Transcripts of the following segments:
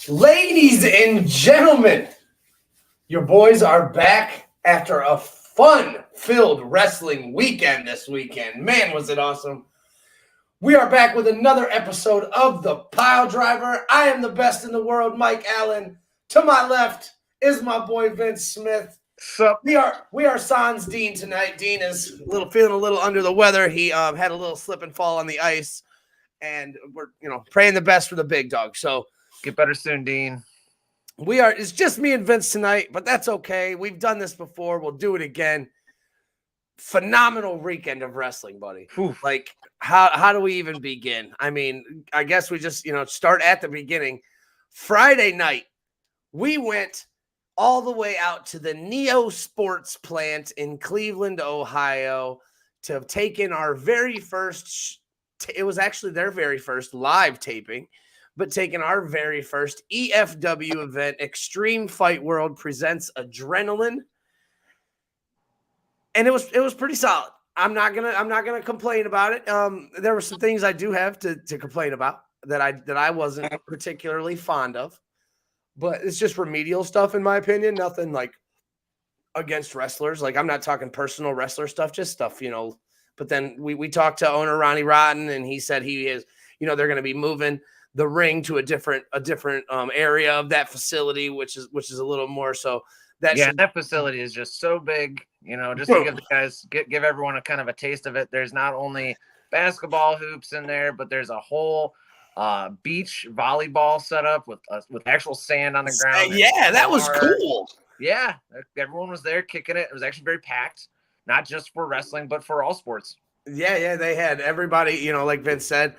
Ladies and gentlemen, your boys are back after a fun-filled wrestling weekend this weekend. Man, was it awesome. We are back with another episode of the Piledriver. I am the best in the world, Mike Allen. To my left is my boy Vince Smith. Sup? We are sans Dean tonight. Dean is feeling a little under the weather. He had a little slip and fall on the ice, and we're praying the best for the big dog. So Get better soon, Dean. It's just me and Vince tonight, but that's okay. We've done this before. We'll do it again. Phenomenal weekend of wrestling, buddy. Oof. Like, how do we even begin? I mean, I guess we just, start at the beginning. Friday night, we went all the way out to the Neo Sports plant in Cleveland, Ohio, to take in our very first, it was actually their very first live taping, but taking our very first EFW event, Extreme Fight World presents Adrenaline. And it was pretty solid. I'm not gonna complain about it. There were some things I do have to complain about that I wasn't particularly fond of, but it's just remedial stuff in my opinion. Nothing like against wrestlers. Like, I'm not talking personal wrestler stuff, just stuff, But then we talked to owner Ronnie Rotten, and he said he is, they're going to be moving the ring to a different area of that facility, which is a little more so. That facility is just so big, just to give the guys, give everyone a kind of a taste of it. There's not only basketball hoops in there, but there's a whole beach volleyball setup with actual sand on the ground. Yeah, that was cool. Yeah, everyone was there kicking it. It was actually very packed, not just for wrestling, but for all sports. Yeah, they had everybody, like Vince said,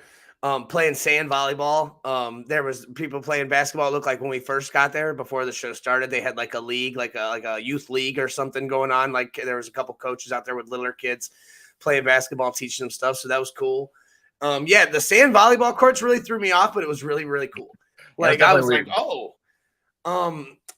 playing sand volleyball. There was people playing basketball. It looked like when we first got there before the show started, they had like a league, like a youth league or something going on. Like, there was a couple coaches out there with littler kids playing basketball, teaching them stuff. So that was cool. The sand volleyball courts really threw me off, but it was really, really cool. Like, I was weird. Like, oh.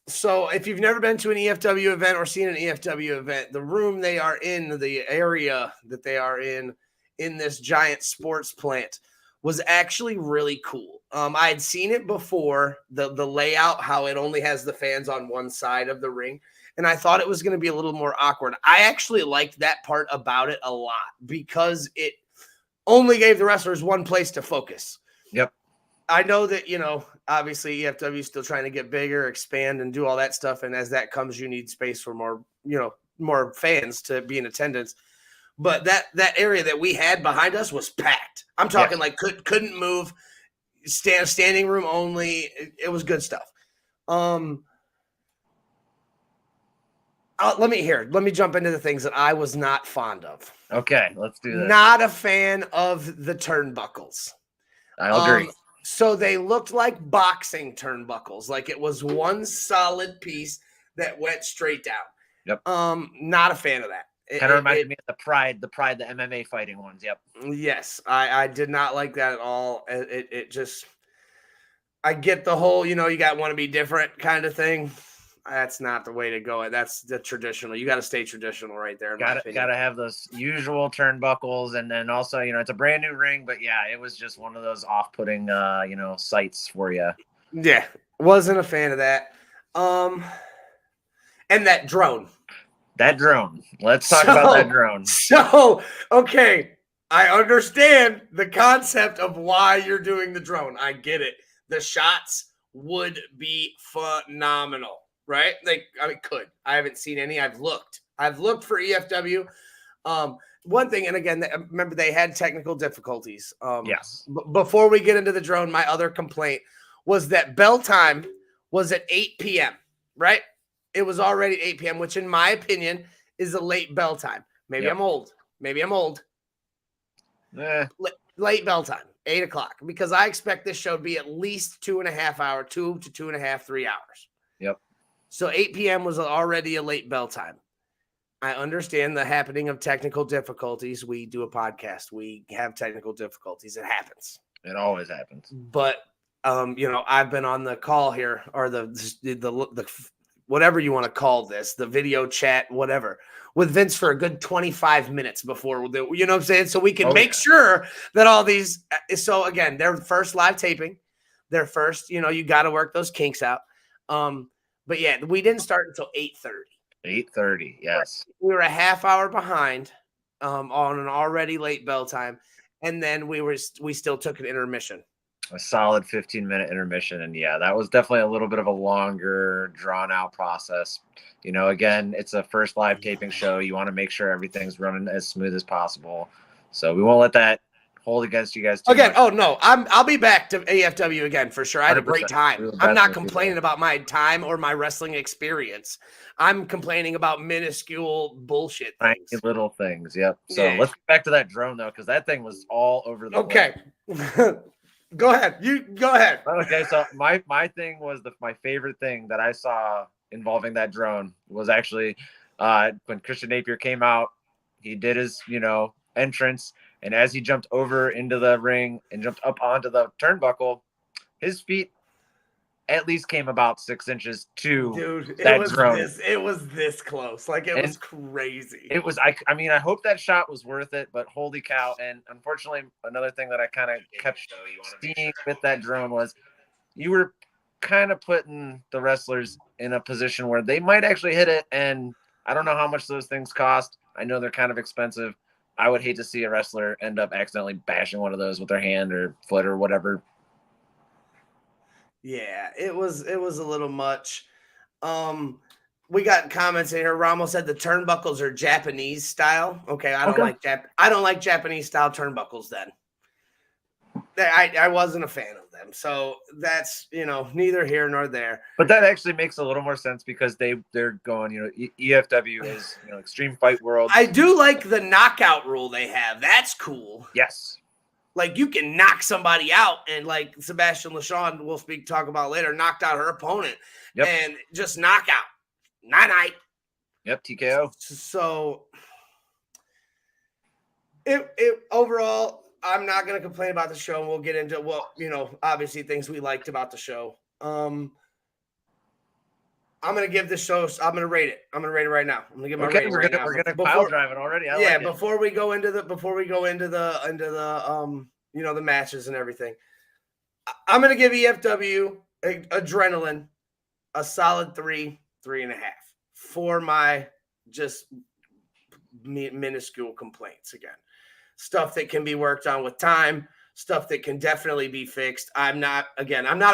So if you've never been to an EFW event or seen an EFW event, the room they are in, the area that they are in this giant sports plant, was actually really cool. I had seen it before, the layout, how it only has the fans on one side of the ring, and I thought it was going to be a little more awkward. I actually liked that part about it a lot because it only gave the wrestlers one place to focus. Yep. I know that, obviously EFW is still trying to get bigger, expand, and do all that stuff, and as that comes, you need space for more fans to be in attendance. But that area that we had behind us was packed. I'm talking like couldn't move, standing room only. It was good stuff. Let me jump into the things that I was not fond of. Okay, let's do that. Not a fan of the turnbuckles. I'll agree. So they looked like boxing turnbuckles, like it was one solid piece that went straight down. Yep. Not a fan of that. Kind of reminded me of the MMA fighting ones. Yep. Yes, I did not like that at all. It just, I get the whole, you got want to be different kind of thing. That's not the way to go. That's the traditional. You got to stay traditional right there. Got to have those usual turnbuckles, and then also, it's a brand new ring, but yeah, it was just one of those off-putting, sights for you. Yeah, wasn't a fan of that. And that drone. Let's talk about that drone. So, okay, I understand the concept of why you're doing the drone. I get it. The shots would be phenomenal, right? Could. I haven't seen any. I've looked for EFW. One thing, and again, remember they had technical difficulties. Yes. Before we get into the drone, my other complaint was that bell time was at 8 p.m., right? It was already 8 p.m., which in my opinion is a late bell time. Maybe I'm old. Late bell time, 8 o'clock, because I expect this show to be at least 2.5 hours, 2 to 2.5, 3 hours. Yep. So 8 p.m. was already a late bell time. I understand the happening of technical difficulties. We do a podcast. We have technical difficulties. It happens. It always happens. But, I've been on the call here, or the whatever you want to call this, the video chat, whatever, with Vince for a good 25 minutes before, you know what I'm saying? So we can make sure that all these, so again, their first live taping, their first. You got to work those kinks out. But yeah, we didn't start until 8:30. 8:30, yes. We were a half hour behind on an already late bell time, and then we still took an intermission. A solid 15-minute intermission, and yeah, that was definitely a little bit of a longer, drawn-out process. Again, it's a first live taping show. You want to make sure everything's running as smooth as possible. So we won't let that hold against you guys too again. much. Oh no, I'll be back to AFW again for sure. I had a great time. I'm not complaining about my time or my wrestling experience. I'm complaining about minuscule bullshit things. Tiny little things. Yep. So let's get back to that drone though, because that thing was all over the place. Okay. Go ahead. You go ahead. Okay, so my thing was my favorite thing that I saw involving that drone was actually when Christian Napier came out. He did his entrance, and as he jumped over into the ring and jumped up onto the turnbuckle, his feet at least came about 6 inches to that drone. It was this close. Like it was crazy. It was. I hope that shot was worth it, but holy cow! And unfortunately, another thing that I kind of kept seeing with that drone was you were kind of putting the wrestlers in a position where they might actually hit it, and I don't know how much those things cost. I know they're kind of expensive. I would hate to see a wrestler end up accidentally bashing one of those with their hand or foot or whatever. Yeah, it was a little much. We got comments in here. Ramos said the turnbuckles are Japanese style. Okay, I don't like Japanese style turnbuckles then. I wasn't a fan of them. So that's, neither here nor there. But that actually makes a little more sense because they're going, EFW is, Extreme Fight World. I do like the knockout rule they have. That's cool. Yes. Like you can knock somebody out, and like Sebastian LaShawn, we'll talk about later, knocked out her opponent and just knock out. Night. Yep, TKO. So it overall, I'm not going to complain about the show. And we'll get into obviously things we liked about the show. I'm going to give this show. I'm going to rate it. I'm going to rate it right now. I'm going to give my rating right now. We're going to pile drive it already. Before we go into the the matches and everything, I'm going to give EFW Adrenaline a solid 3.5 for my just minuscule complaints. Again, stuff that can be worked on with time, stuff that can definitely be fixed. I'm not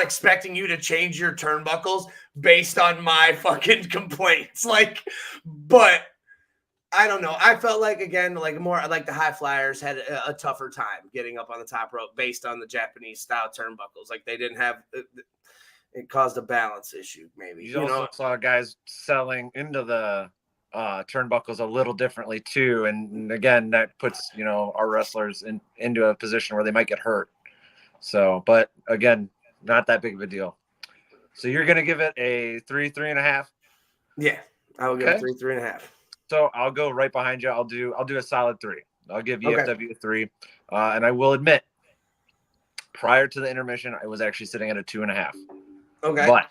expecting you to change your turnbuckles based on my fucking complaints. But I don't know. I felt like, again, more like the high flyers had a tougher time getting up on the top rope based on the Japanese style turnbuckles. Like they didn't have it caused a balance issue. Maybe you also saw guys selling into the turnbuckles a little differently too, and again that puts our wrestlers into a position where they might get hurt. So, but again, not that big of a deal. So you're gonna give it a 3.5? Yeah, I will give it 3.5. So I'll go right behind you. I'll do a solid 3. I'll give EFW a 3, and I will admit, prior to the intermission, I was actually sitting at a 2.5. Okay, but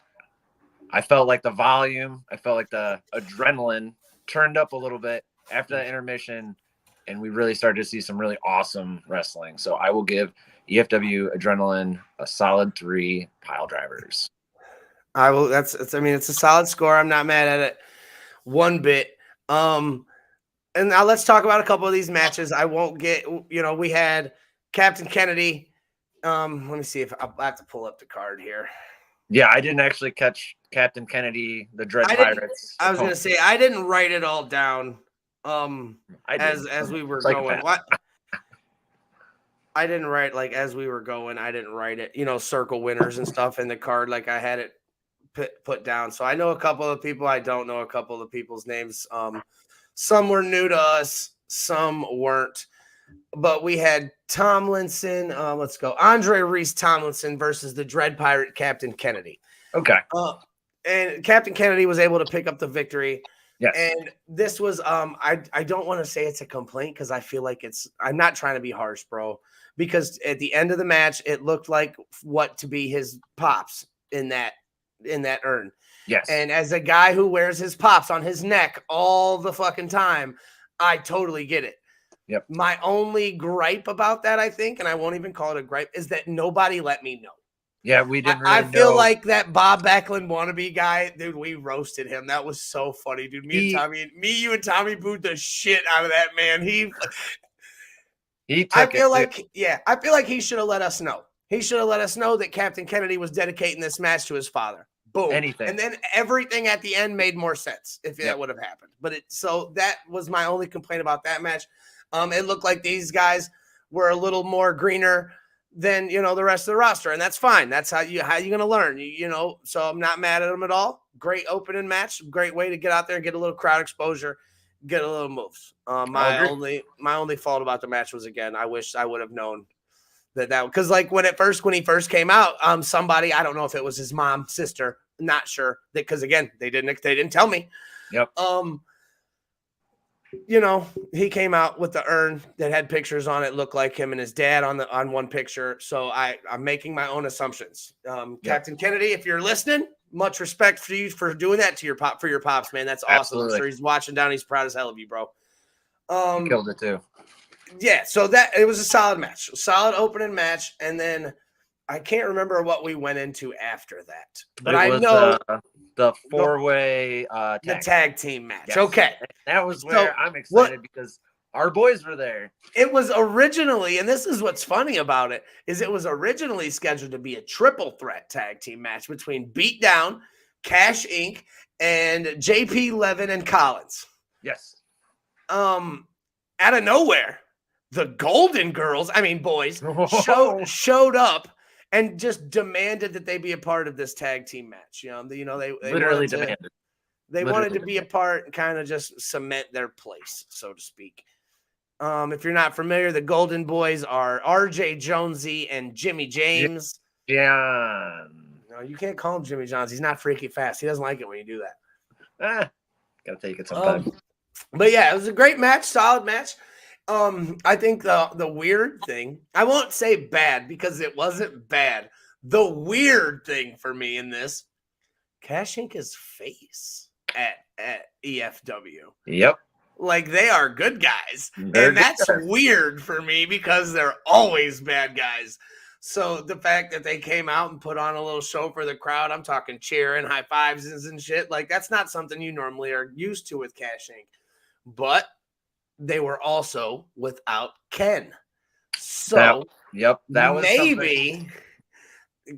I felt like the volume, I felt like the adrenaline turned up a little bit after that intermission, and we really started to see some really awesome wrestling. So I will give EFW Adrenaline a solid 3 pile drivers. I will. It's a solid score. I'm not mad at it one bit. And now let's talk about a couple of these matches. I won't get, we had Captain Kennedy. Let me see if I have to pull up the card here. Yeah, I didn't actually catch Captain Kennedy, the Dread Pirates. I was going to say, I didn't write it all down as we were going. What? I didn't write, as we were going, I didn't write it, circle winners and stuff in the card like I had it put down. So I know a couple of people. I don't know a couple of people's names. Some were new to us. Some weren't. But we had Tomlinson. Let's go. Andre Reese Tomlinson versus the Dread Pirate Captain Kennedy. Okay. And Captain Kennedy was able to pick up the victory. Yes. And this was I don't want to say it's a complaint because I feel like I'm not trying to be harsh, bro. Because at the end of the match, it looked like what to be his pops in that urn. Yes. And as a guy who wears his pops on his neck all the fucking time, I totally get it. Yep. My only gripe about that, I think, and I won't even call it a gripe, is that nobody let me know. Yeah, we didn't I really feel know. like that Bob Backlund wannabe guy, dude, we roasted him. That was so funny, dude. You and Tommy booed the shit out of that man. He I took it. feel like he should have let us know. He should have let us know that Captain Kennedy was dedicating this match to his father. Boom. Anything. And then everything at the end made more sense if that would have happened. So that was my only complaint about that match. It looked like these guys were a little more greener than, the rest of the roster, and that's fine. That's how you're going to learn, so I'm not mad at them at all. Great opening match, great way to get out there and get a little crowd exposure, get a little moves. My only fault about the match was, again, I wish I would have known that because like when he first came out, somebody, I don't know if it was his mom, sister, not sure, because again, they didn't tell me. Yep. He came out with the urn that had pictures on it, looked like him and his dad on one picture. So I'm making my own assumptions. Captain Kennedy, if you're listening, much respect for you for doing that to your pops, man. That's awesome. Absolutely. I'm sure he's watching down. He's proud as hell of you, bro. He killed it too. Yeah. So it was a solid match, solid opening match. And then I can't remember what we went into after that, but I know the four-way the tag team match. Yes. Okay. That was where I'm excited because our boys were there. It was originally, and this is what's funny about it, is it was originally scheduled to be a triple threat tag team match between Beatdown, Cash Inc., and JP Levin and Collins. Yes. Out of nowhere, the Golden Girls, boys, showed up and just demanded that they be a part of this tag team match. They literally demanded. They wanted to be a part and kind of just cement their place, so to speak. If you're not familiar, the Golden Boys are RJ Jonesy and Jimmy James. Yeah. No, you can't call him Jimmy Jones. He's not freaky fast. He doesn't like it when you do that. Gotta take it sometimes. But yeah, it was a great match, solid match. I think the weird thing, I won't say bad because it wasn't bad. The weird thing for me in this, Cash Inc. is face at EFW. Yep. Like, they are good guys. And that's weird for me because they're always bad guys. So the fact that they came out and put on a little show for the crowd, I'm talking cheering, high fives and shit, like that's not something you normally are used to with Cash Inc. But they were also without Ken. So that was maybe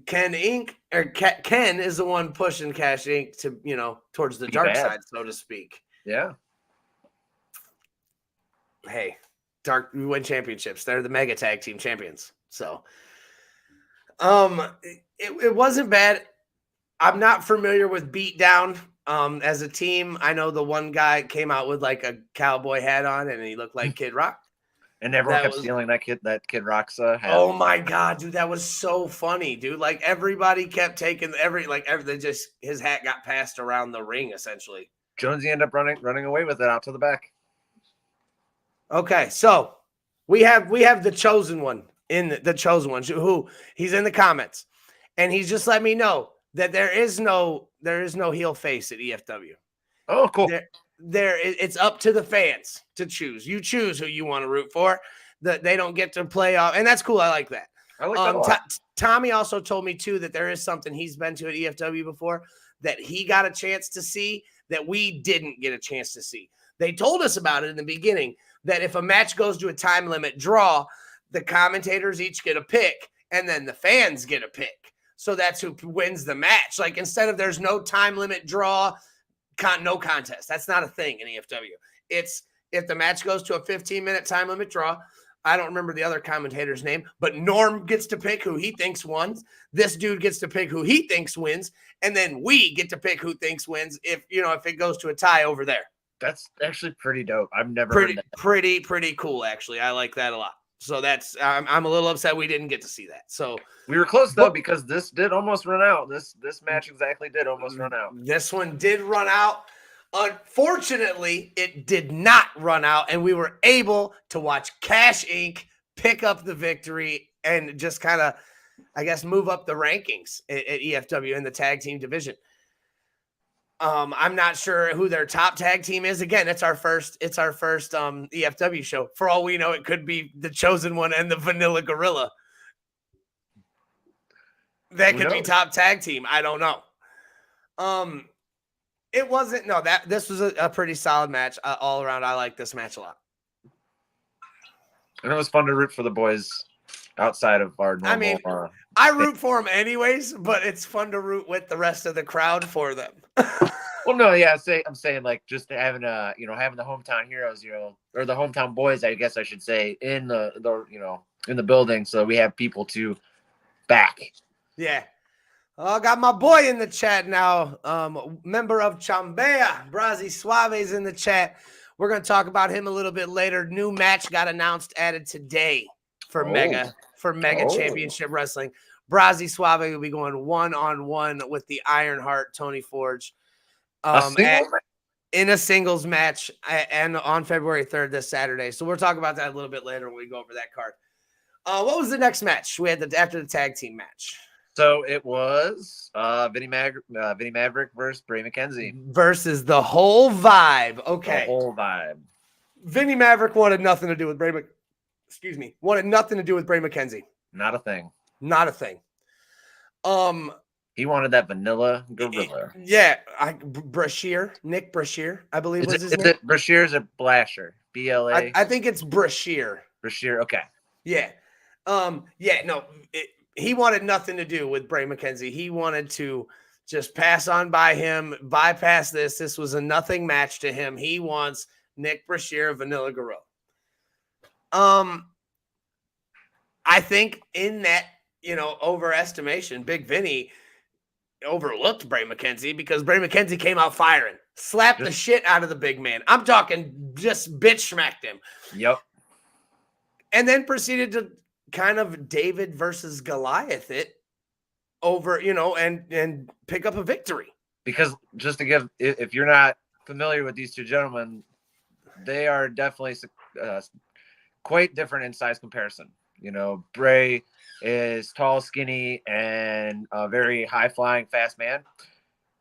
Ken Inc. or Ken is the one pushing Cash Inc. to, towards the dark side, so to speak. Yeah. Hey, we win championships. They're the Mega Tag Team champions. So it wasn't bad. I'm not familiar with Beatdown. As a team, I know the one guy came out with like a cowboy hat on and he looked like Kid Rock. And everyone kept stealing that Kid Rock's hat. Oh my God, dude, that was so funny, dude. Like everybody kept taking his hat got passed around the ring essentially. Jonesy ended up running away with it out to the back. Okay, so we have the chosen one who he's in the comments, and he's just let me know that there is no heel face at EFW. Oh, cool. It's up to the fans to choose. You choose who you want to root for. They don't get to play off, and that's cool. I like that. I like that a lot. Tommy also told me too that there is something he's been to at EFW before that he got a chance to see that we didn't get a chance to see. They told us about it in the beginning that if a match goes to a time limit draw, the commentators each get a pick, and then the fans get a pick. So that's who wins the match. Like instead of there's no time limit draw, no contest. That's not a thing in EFW. It's if the match goes to a 15-minute time limit draw. I don't remember the other commentator's name, but Norm gets to pick who he thinks wins. This dude gets to pick who he thinks wins, and then we get to pick who thinks wins if it goes to a tie over there. That's actually pretty dope. I've never heard that. Pretty cool, actually. I like that a lot. So that's I'm a little upset we didn't get to see that. So we were close though because this did almost run out. This match exactly did almost run out. This one did run out. Unfortunately, it did not run out, and we were able to watch Cash Inc. pick up the victory and just kind of, I guess, move up the rankings at EFW in the tag team division. I'm not sure who their top tag team is. Again, it's our first EFW show. For all we know, it could be the Chosen One and the Vanilla Gorilla. That could be top tag team. I don't know. It wasn't. No, this was a pretty solid match all around. I like this match a lot. And it was fun to root for the boys outside of our normal. I mean, I root for them anyways, but it's fun to root with the rest of the crowd for them. Well, no, yeah, I'm saying like just having having the hometown heroes, or the hometown boys, I guess I should say, in the in the building, so we have people to back. Yeah. I got my boy in the chat now. Member of Chambea, Brazi Suave's in the chat. We're going to talk about him a little bit later. New match got announced, added today for Mega Championship Wrestling. Brazi Suave will be going 1-on-1 with the Ironheart Tony Forge in a singles match and on February 3rd this Saturday. So we'll talk about that a little bit later when we go over that card. What was the next match we had after the tag team match? So it was Vinny Maverick versus Bray McKenzie. Versus the Whole Vibe. Okay. The Whole Vibe. Vinny Maverick wanted nothing to do with Bray Wanted nothing to do with Bray McKenzie. Not a thing. Not a thing. He wanted that vanilla gorilla. Yeah. Nick Brashear, I believe was his name. Is it Brashear's or Blasher? BLA? I think it's Brashear. Brashear, okay. Yeah. He wanted nothing to do with Bray McKenzie. He wanted to just pass on by him, bypass this. This was a nothing match to him. He wants Nick Brashear, Vanilla Gorilla. I think in that, overestimation, Big Vinny overlooked Bray McKenzie because Bray McKenzie came out firing, slapped the shit out of the big man. I'm talking just bitch smacked him. Yep. And then proceeded to kind of David versus Goliath it over, and pick up a victory. Because just to give, if you're not familiar with these two gentlemen, they are definitely quite different in size comparison. Bray is tall, skinny, and a very high-flying, fast man.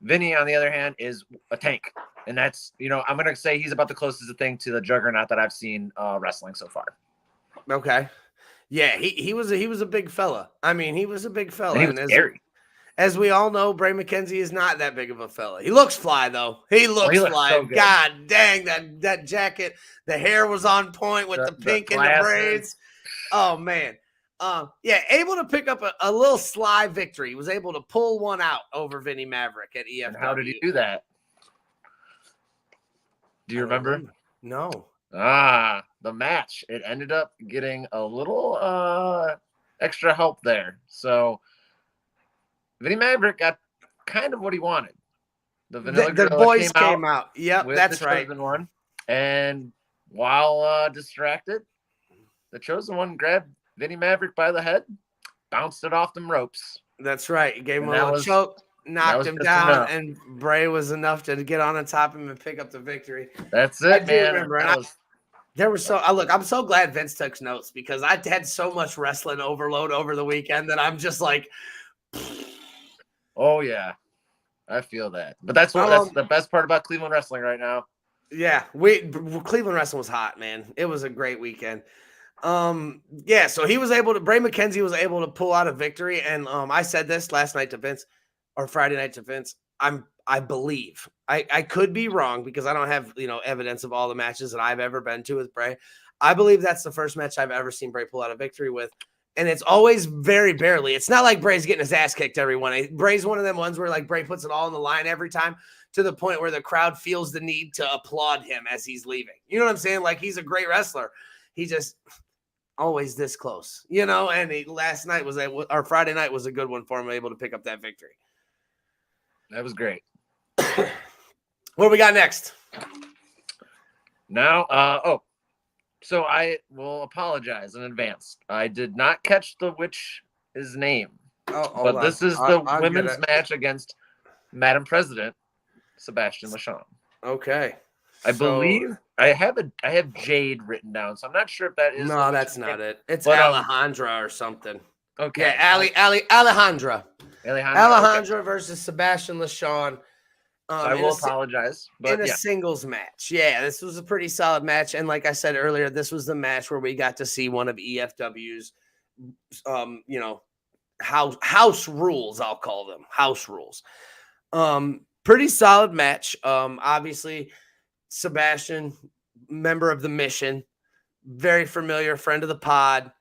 Vinny, on the other hand, is a tank. And that's, I'm going to say he's about the closest thing to the juggernaut that I've seen wrestling so far. Okay. Yeah, he was a big fella. I mean, he was a big fella. And he was scary. As we all know, Bray McKenzie is not that big of a fella. He looks fly, though. He looks fly. So God dang, that jacket. The hair was on point with the pink and the braids. Oh, man. Able to pick up a little sly victory. He was able to pull one out over Vinny Maverick at EFW. And how did he do that? Do you remember? No. The match. It ended up getting a little extra help there. So Vinny Maverick got kind of what he wanted. The boys came out. Yep, that's right. One. And while distracted, the chosen one grabbed Vinny Maverick by the head, bounced it off them ropes. That's right. He gave him a little choke, knocked him down, and Bray was enough to get on top of him and pick up the victory. That's it, man. Remember, I'm so glad Vince took notes because I had so much wrestling overload over the weekend that I'm just like, oh yeah, I feel that. But that's the best part about Cleveland wrestling right now. Yeah, Cleveland wrestling was hot, man. It was a great weekend. So Bray McKenzie was able to pull out a victory, and I said this last night to Vince, or Friday night to Vince. I believe I could be wrong because I don't have evidence of all the matches that I've ever been to with Bray. I believe that's the first match I've ever seen Bray pull out a victory with, and it's always very barely. It's not like Bray's getting his ass kicked every one. Bray's one of them ones where like Bray puts it all on the line every time to the point where the crowd feels the need to applaud him as he's leaving. You know what I'm saying? Like he's a great wrestler. He just always this close, and Friday night was a good one for him, able to pick up that victory. That was great. What do we got next? Now, so I will apologize in advance. I did not catch his name. But this is the women's match against Madam President, Sebastian LeShawn. Okay. I believe I have Jade written down, so I'm not sure if that is. No, that's not it. It's Alejandra or something. Okay. Yeah, Alejandra. Alejandra versus Sebastian LeShawn. I will apologize. But in a singles match. Yeah, this was a pretty solid match. And like I said earlier, this was the match where we got to see one of EFW's, house rules, I'll call them house rules. Pretty solid match. Obviously Sebastian, member of the Mission, very familiar, friend of the pod,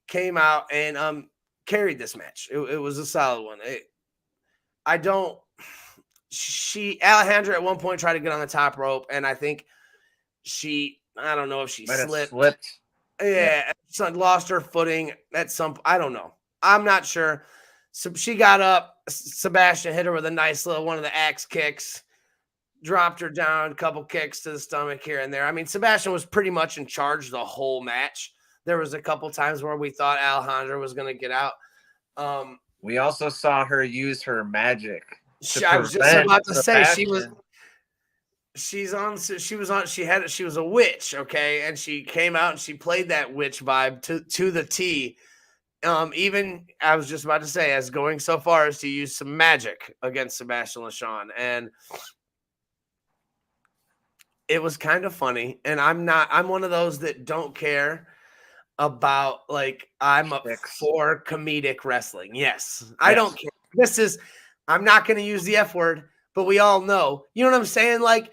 came out and carried this match. It was a solid one. Alejandra at one point tried to get on the top rope, and I think I don't know if she slipped. Yeah, lost her footing at some. I don't know. I'm not sure. So she got up. Sebastian hit her with a nice little one of the axe kicks, dropped her down, a couple kicks to the stomach here and there. I mean, Sebastian was pretty much in charge the whole match. There was a couple times where we thought Alejandra was going to get out. We also saw her use her magic. I was just about to say she was a witch, okay, and she came out and she played that witch vibe to the T. Even I was just about to say, as going so far as to use some magic against Sebastian LeShawn, and it was kind of funny. And I'm one of those that don't care about, like, I'm up for comedic wrestling. Yes. I don't care. I'm not going to use the F word, but we all know, you know what I'm saying? Like,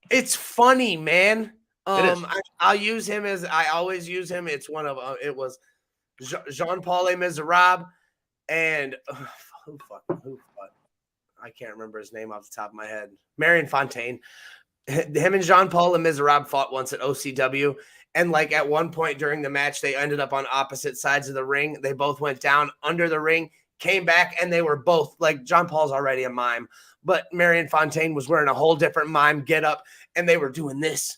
it's funny, man. I'll use him as I always use him. It's one of it was Jean-Paul Les Miserables and who I can't remember his name off the top of my head. Marion Fontaine. Him and Jean-Paul Les Miserables fought once at OCW, and like at one point during the match, they ended up on opposite sides of the ring. They both went down under the ring, came back, and they were both like, John Paul's already a mime, but Marion Fontaine was wearing a whole different mime get up, and they were doing this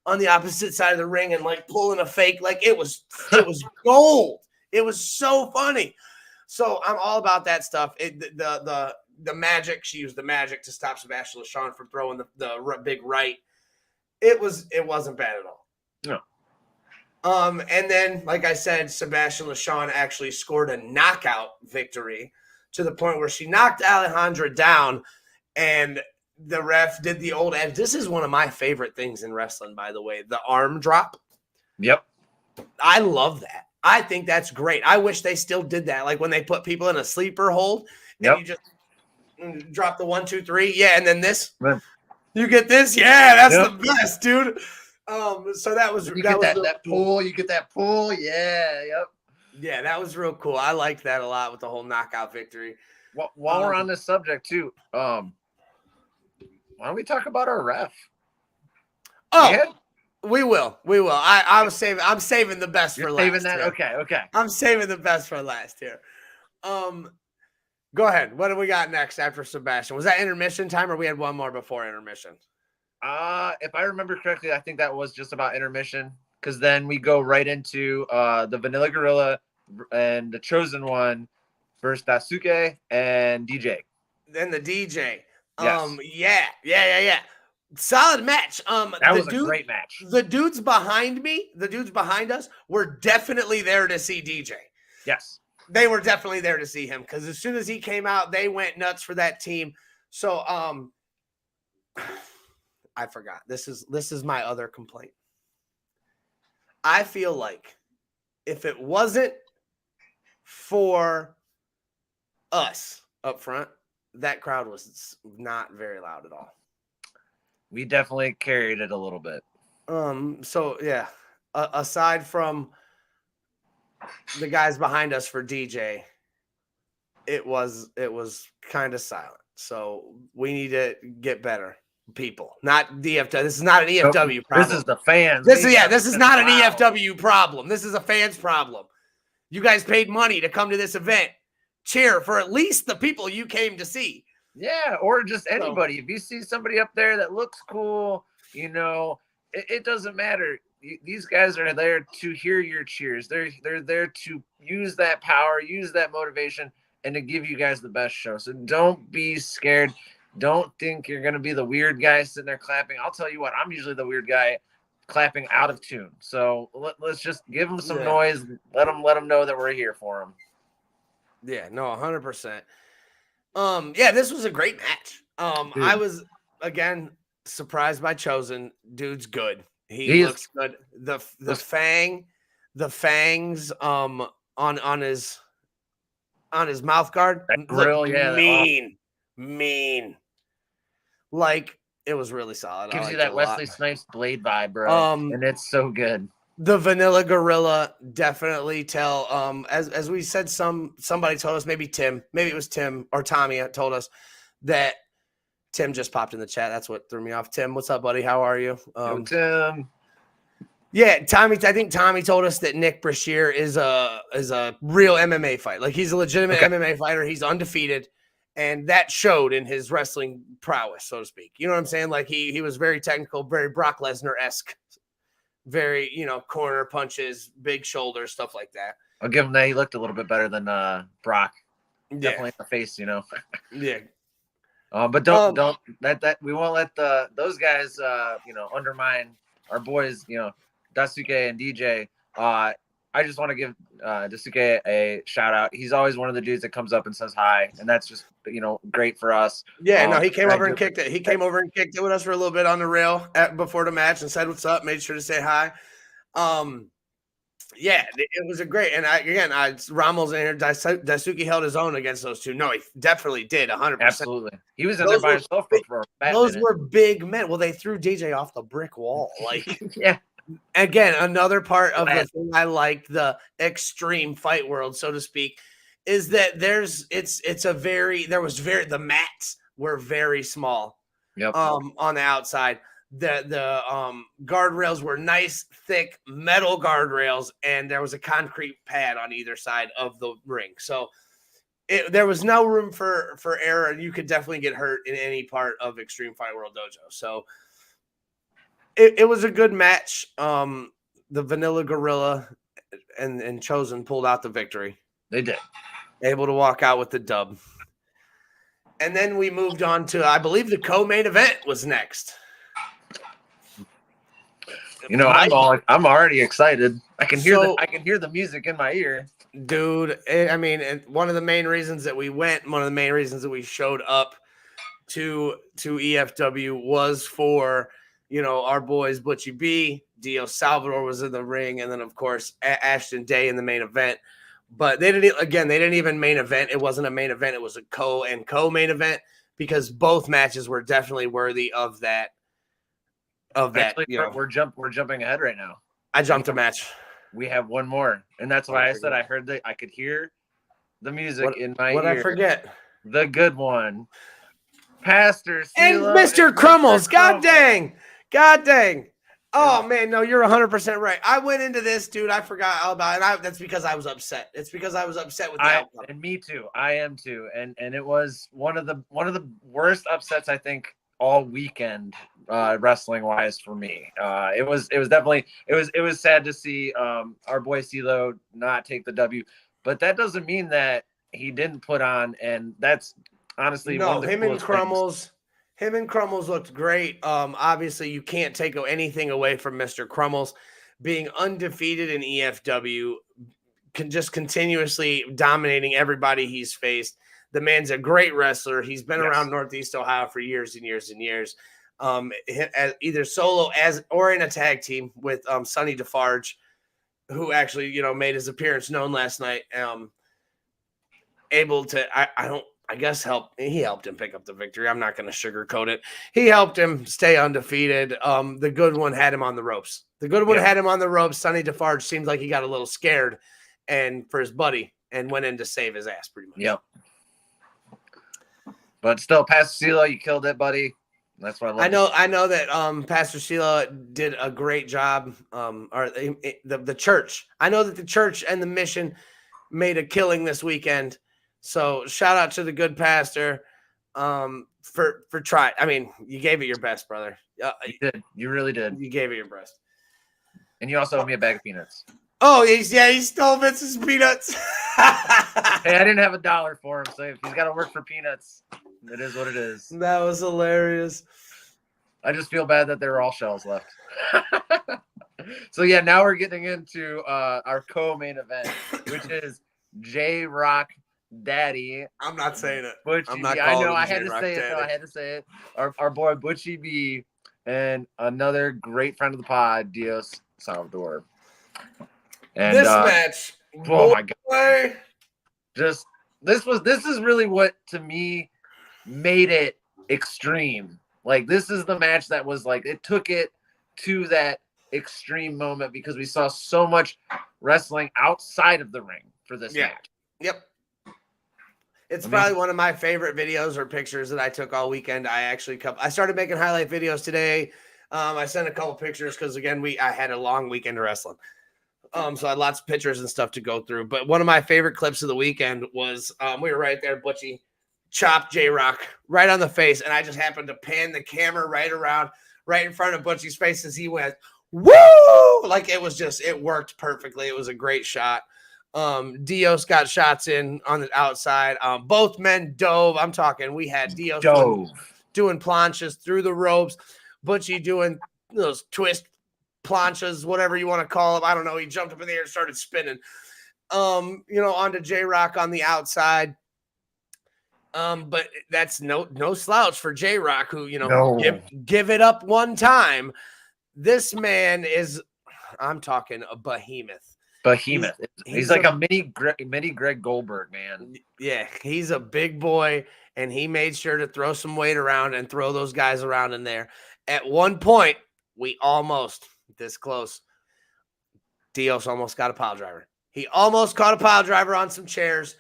on the opposite side of the ring and like pulling a fake. Like it was gold. It was so funny. So I'm all about that stuff. The magic, she used the magic to stop Sebastian LeShawn from throwing the big right. It wasn't bad at all. No. And then, like I said, Sebastian LeShawn actually scored a knockout victory to the point where she knocked Alejandra down, and the ref did the old edge. This is one of my favorite things in wrestling, by the way, the arm drop. Yep. I love that. I think that's great. I wish they still did that. Like when they put people in a sleeper hold and you just drop the 1, 2, 3. Yeah. And then this, you get this. Yeah. That's the best, dude. So that was, you get that pull. You get that pull. Yeah. Yep. Yeah. That was real cool. I liked that a lot with the whole knockout victory. While we're on this subject too, why don't we talk about our ref? Oh, yeah. We will. I'm saving the best for last. Saving that? Okay. I'm saving the best for last here. Go ahead. What do we got next after Sebastian? Was that intermission time, or we had one more before intermission? If I remember correctly, I think that was just about intermission, because then we go right into the Vanilla Gorilla and the Chosen One versus Daisuke and DJ. Then the DJ. Yes. Yeah. Solid match. That was a great match. The dudes behind us were definitely there to see DJ. Yes. They were definitely there to see him, because as soon as he came out, they went nuts for that team. So I forgot. This is my other complaint. I feel like if it wasn't for us up front, that crowd was not very loud at all. We definitely carried it a little bit. So yeah, aside from the guys behind us for DJ, it was kind of silent. So we need to get better, people. Not DFW. This is not an EFW problem. This is the fans. This is not an EFW problem. This is a fans problem. You guys paid money to come to this event. Cheer for at least the people you came to see. Yeah, or just anybody. If you see somebody up there that looks cool, it doesn't matter. These guys are there to hear your cheers. They're there to use that power, use that motivation, and to give you guys the best show. So don't be scared. Don't think you're going to be the weird guy sitting there clapping. I'll tell you what, I'm usually the weird guy clapping out of tune. So let's just give them some noise. Let them know that we're here for them. Yeah, no, 100%. Yeah, this was a great match. I was again surprised by Chosen. Dude's good. He looks good. The fangs on his on his mouth guard. That grill, yeah. Mean. Like, it was really solid. Gives you that Wesley Snipes blade vibe, bro. And it's so good. The Vanilla Gorilla, definitely tell. As we said, somebody told us, maybe it was Tim or Tommy told us that Tim just popped in the chat. That's what threw me off. Tim, what's up, buddy? How are you? Tim. Yeah, Tommy. I think Tommy told us that Nick Brashear is a real MMA fighter. Like, he's a legitimate MMA fighter. He's undefeated, and that showed in his wrestling prowess, so to speak. You know what I'm saying? Like, he was very technical, very Brock Lesnar-esque, very, corner punches, big shoulders, stuff like that. I'll give him that. He looked a little bit better than Brock. Definitely in the face, Yeah. But don't that we won't let those guys undermine our boys, Daisuke and DJ. I just want to give Daisuke a shout out. He's always one of the dudes that comes up and says hi, and that's just great for us. Yeah, no, he came over and kicked it. He came over and kicked it with us for a little bit on the rail before the match and said what's up. Made sure to say hi. Yeah, it was a great. And Rommel's in here. Daisuke held his own against those two. No, he definitely did. 100%. Absolutely, he was in there by himself for a those minute. Were big men. Well, they threw DJ off the brick wall. Like, yeah. Again, another part of the thing I like the extreme fight world, so to speak, is that the mats were very small. Yep. On the outside. The guardrails were nice, thick metal guardrails, and there was a concrete pad on either side of the ring. So there was no room for error, and you could definitely get hurt in any part of Extreme Fight World Dojo. So it was a good match. The Vanilla Gorilla and Chosen pulled out the victory. They did. Able to walk out with the dub. And then we moved on to, I believe, the co-main event was next. I'm already excited. I can hear the music in my ear. Dude, and one of the main reasons that we went, one of the main reasons that we showed up to EFW was for, our boys Butchie B, Dio Salvador was in the ring, and then of course Ashton Day in the main event. But they didn't even main event. It wasn't a main event. It was a co-main event because both matches were definitely worthy of that. Actually, we're jumping ahead right now. I jumped a match. We have one more, and that's why I said I could hear the music in my ear. What I forget? The good one, Pastor and Mr. Crummels. God dang. Oh man, no, you're 100% right. I went into this, dude. I forgot all about it. That's because I was upset. It's because I was upset with the outcome. And me too. I am too. And it was one of the worst upsets I think all weekend, wrestling wise for me. It was definitely it was sad to see our boy CeeLo not take the W, but that doesn't mean that he didn't put on. And that's honestly one of the him and Crummels. Him and Crummels looked great. Obviously, you can't take anything away from Mr. Crummels being undefeated in EFW, just continuously dominating everybody he's faced. The man's a great wrestler. He's been around Northeast Ohio for years and years and years. Either solo or in a tag team with Sonny DeFarge, who actually made his appearance known last night. Able to he helped him pick up the victory. I'm not going to sugarcoat it. He helped him stay undefeated. The good one had him on the ropes. Sonny DeFarge seemed like he got a little scared and for his buddy and went in to save his ass pretty much. Yep. But still, Pastor CeeLo, you killed it, buddy. That's what I love. I know that Pastor CeeLo did a great job. The church. I know that the church and the mission made a killing this weekend. So shout out to the good pastor for trying. I mean, you gave it your best, brother. You did. You really did. You gave it your best. And you also owe me a bag of peanuts. Oh, he stole Vince's peanuts. Hey, I didn't have $1 for him, so if he's got to work for peanuts, it is what it is. That was hilarious. I just feel bad that there are all shells left. So yeah, now we're getting into our co-main event, which is J-Rock Daddy. I'm not saying it. Butchie B. I know. I had to say it. I had to say it. Our boy Butchie B and another great friend of the pod, Dios Salvador. And this match, oh my god, just this is really what to me made it extreme. Like, this is the match that was like, it took it to that extreme moment because we saw so much wrestling outside of the ring for this match. Yep. It's probably one of my favorite videos or pictures that I took all weekend. I started making highlight videos today. I sent a couple pictures because, again, I had a long weekend of wrestling. So I had lots of pictures and stuff to go through. But one of my favorite clips of the weekend was we were right there. Butchie chopped J-Rock right on the face. And I just happened to pan the camera right in front of Butchie's face as he went, woo! Like, it worked perfectly. It was a great shot. Dios got shots in on the outside. Both men dove. I'm talking, we had Dios doing planches through the ropes. Butchie doing those twist planchas, whatever you want to call them. I don't know. He jumped up in the air and started spinning. Onto J-Rock on the outside. But that's no slouch for J-Rock, who, give it up one time. This man is, I'm talking, a behemoth. He's like a mini Greg Goldberg, man. Yeah, he's a big boy, and he made sure to throw some weight around and throw those guys around in there. At one point, we almost this close. Dios almost got a pile driver. He almost caught a pile driver on some chairs.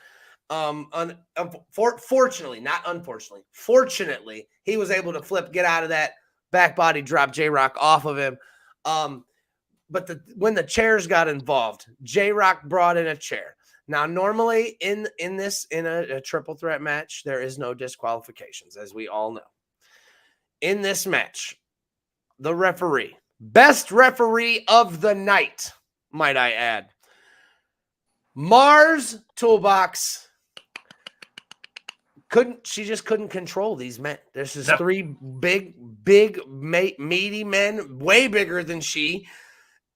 Fortunately, not unfortunately, fortunately, he was able to get out of that back body drop J-Rock off of him. But when the chairs got involved, J-Rock brought in a chair. Now, normally in a triple threat match, there is no disqualifications, as we all know. In this match, the referee, best referee of the night, might I add, Mars Toolbox, just couldn't control these men. There's just three big, meaty men, way bigger than she,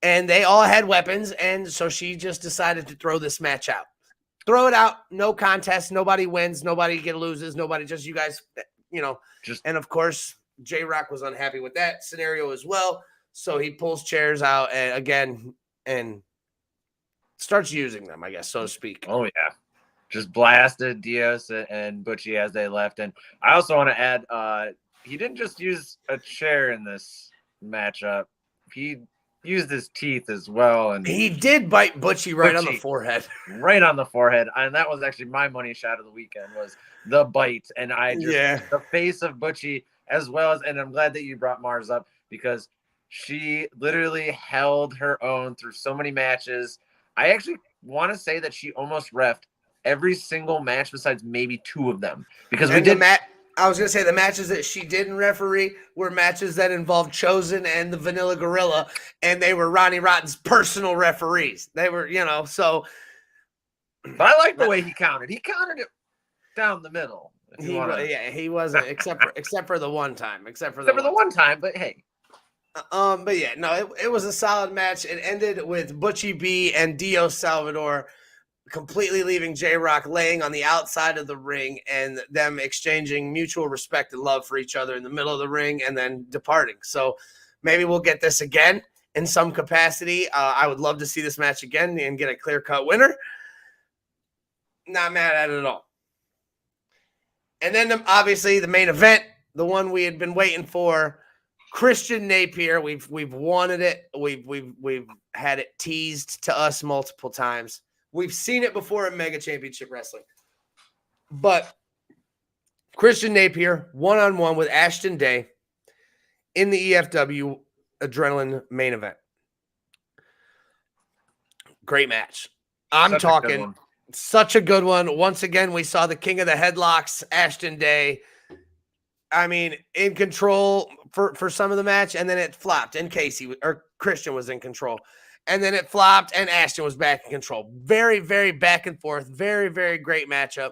and they all had weapons, and so she just decided to throw this match out. Throw it out, no contest, nobody wins, nobody loses, nobody, just you guys, and of course, J-Rock was unhappy with that scenario as well, so he pulls chairs out and starts using them, I guess, so to speak. Oh, yeah. Just blasted Diaz and Butchie as they left. And I also want to add, he didn't just use a chair in this matchup. He used his teeth as well. And he did bite Butchie right on the forehead. Right on the forehead. And that was actually my money shot of the weekend, was the bite. And the face of Butchie, as well as, and I'm glad that you brought Mars up, because she literally held her own through so many matches. I actually want to say that she almost reffed every single match besides maybe two of them, because I was going to say the matches that she didn't referee were matches that involved Chosen and the Vanilla Gorilla, and they were Ronnie Rotten's personal referees. They were, so. But I like the way he counted. He counted it down the middle. He wasn't, except for the one time. Except for the one time, but hey. But yeah, no, it was a solid match. It ended with Butchie B and Dios Salvador completely leaving J-Rock laying on the outside of the ring, and them exchanging mutual respect and love for each other in the middle of the ring and then departing. So maybe we'll get this again in some capacity. I would love to see this match again and get a clear-cut winner. Not mad at it at all. And then obviously the main event, the one we had been waiting for, Christian Napier. We've wanted it. We've had it teased to us multiple times. We've seen it before in Mega Championship Wrestling. But Christian Napier, one-on-one with Ashton Day in the EFW Adrenaline main event. Great match. Such a good one. Once again, we saw the king of the headlocks, Ashton Day. I mean, in control for some of the match, and then it flopped, and Christian was in control. And then it flopped, and Ashton was back in control. Very, very back and forth. Very, very great matchup.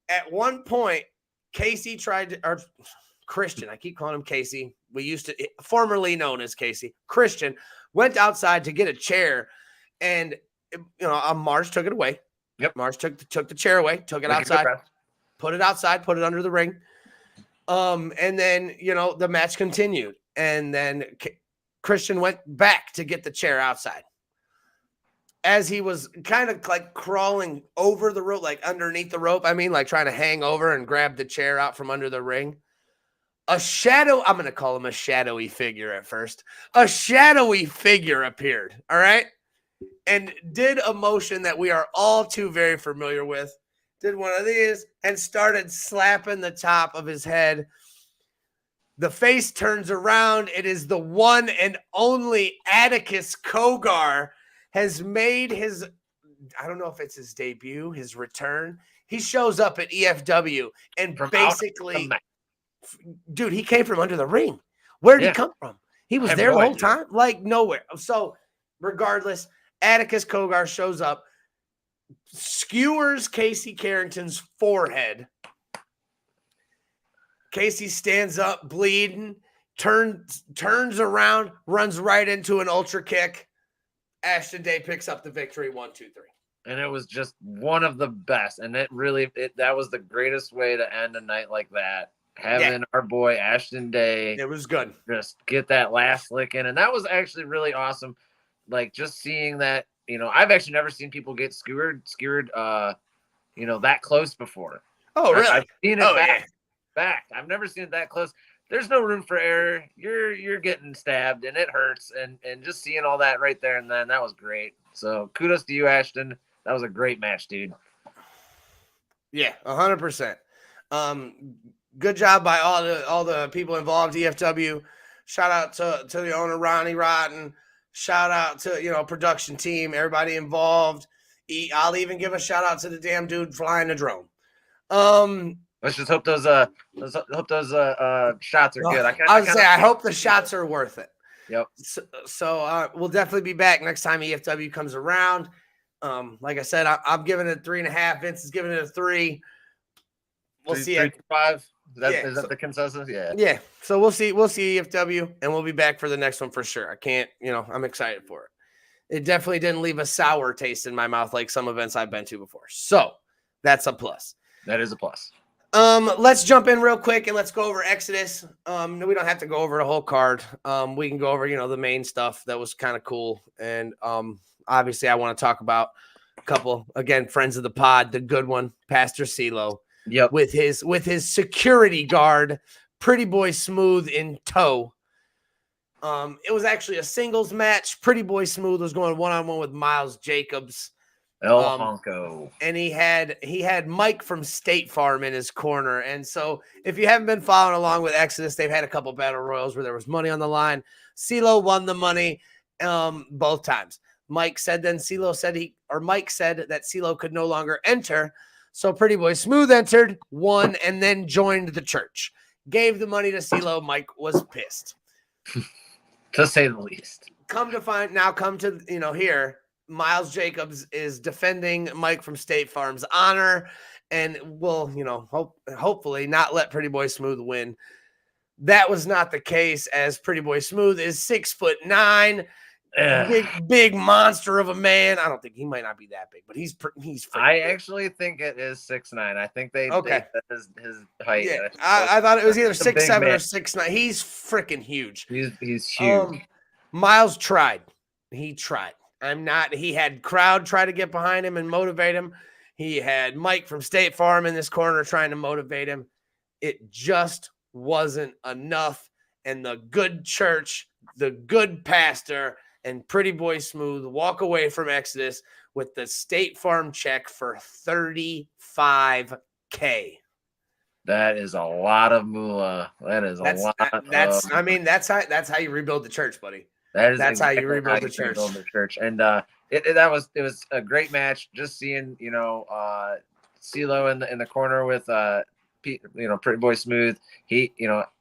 At one point, Christian, I keep calling him Casey. Formerly known as Casey. Christian went outside to get a chair, and Mars took it away. Yep. Mars took the chair away, took it outside, put it outside, put it under the ring. And then, the match continued. And then Christian went back to get the chair outside. as he was kind of like crawling over the rope, like underneath the rope, I mean, like trying to hang over and grab the chair out from under the ring, I'm going to call him a shadowy figure at first. A shadowy figure appeared, all right? And did a motion that we are all too very familiar with. Did one of these and started slapping the top of his head. The face turns around. It is the one and only Atticus Cogar has made his, I don't know if it's his debut, his return. He shows up at EFW and From basically, dude, he came from under the ring. Where did he come from? He was there the whole time? Like nowhere. So regardless, Atticus Cogar shows up, skewers Casey Carrington's forehead. Casey stands up, bleeding, turns around, runs right into an ultra kick. Ashton Day picks up the victory, 1, 2, 3. And it was just one of the best. And that was the greatest way to end a night like that. Having our boy Ashton Day. It was good. Just get that last lick in. And that was actually really awesome. Like just seeing that, I've actually never seen people get skewered, that close before. Oh, really? I've seen it back. I've never seen it that close. There's no room for error. You're getting stabbed and it hurts. And just seeing all that right there and then, that was great. So kudos to you, Ashton. That was a great match, dude. Yeah, 100%. Good job by all the people involved, EFW. Shout out to the owner, Ronnie Rotten. Shout out to, production team, everybody involved. I'll even give a shout out to the damn dude flying the drone. Let's just hope those shots are good. I hope the shots are worth it. Yep. So we'll definitely be back next time EFW comes around. Like I said, I'm giving it a 3.5. Vince is giving it a 3. We'll see. 3 to 5. Is that the consensus? Yeah. Yeah. So we'll see EFW, and we'll be back for the next one for sure. I can't, I'm excited for it. It definitely didn't leave a sour taste in my mouth like some events I've been to before. So that's a plus. That is a plus. Let's jump in real quick and let's go over Exodus. We don't have to go over the whole card. We can go over, the main stuff that was kind of cool. And obviously I want to talk about a couple, again, friends of the pod, the good one, Pastor CeeLo. Yep. With his security guard, Pretty Boy Smooth in tow. It was actually a singles match. Pretty Boy Smooth was going one-on-one with Miles Jacobs. El Honko. And he had Mike from State Farm in his corner. And so if you haven't been following along with Exodus, they've had a couple battle royals where there was money on the line. CeeLo won the money both times. Mike said that CeeLo could no longer enter. So Pretty Boy Smooth entered, won, and then joined the church. Gave the money to CeeLo. Mike was pissed. To say the least. Come to here, Miles Jacobs is defending Mike from State Farm's honor and will, hopefully not let Pretty Boy Smooth win. That was not the case, as Pretty Boy Smooth is 6'9", big monster of a man. I don't think he might not be that big, but he's I actually think it is 6'9". I think they his height. Yeah, I thought it was either 6'7" or 6'9". He's freaking huge. He's huge. Miles tried. He tried. He had crowd try to get behind him and motivate him. He had Mike from State Farm in this corner trying to motivate him. It just wasn't enough. And the good church, the good pastor, and Pretty Boy Smooth walk away from Exodus with the State Farm check for $35,000. That is a lot of moolah. That's how you rebuild the church, buddy. That's how you rebuild the church. And it was a great match. Just seeing CeeLo in the corner with Pretty Boy Smooth. We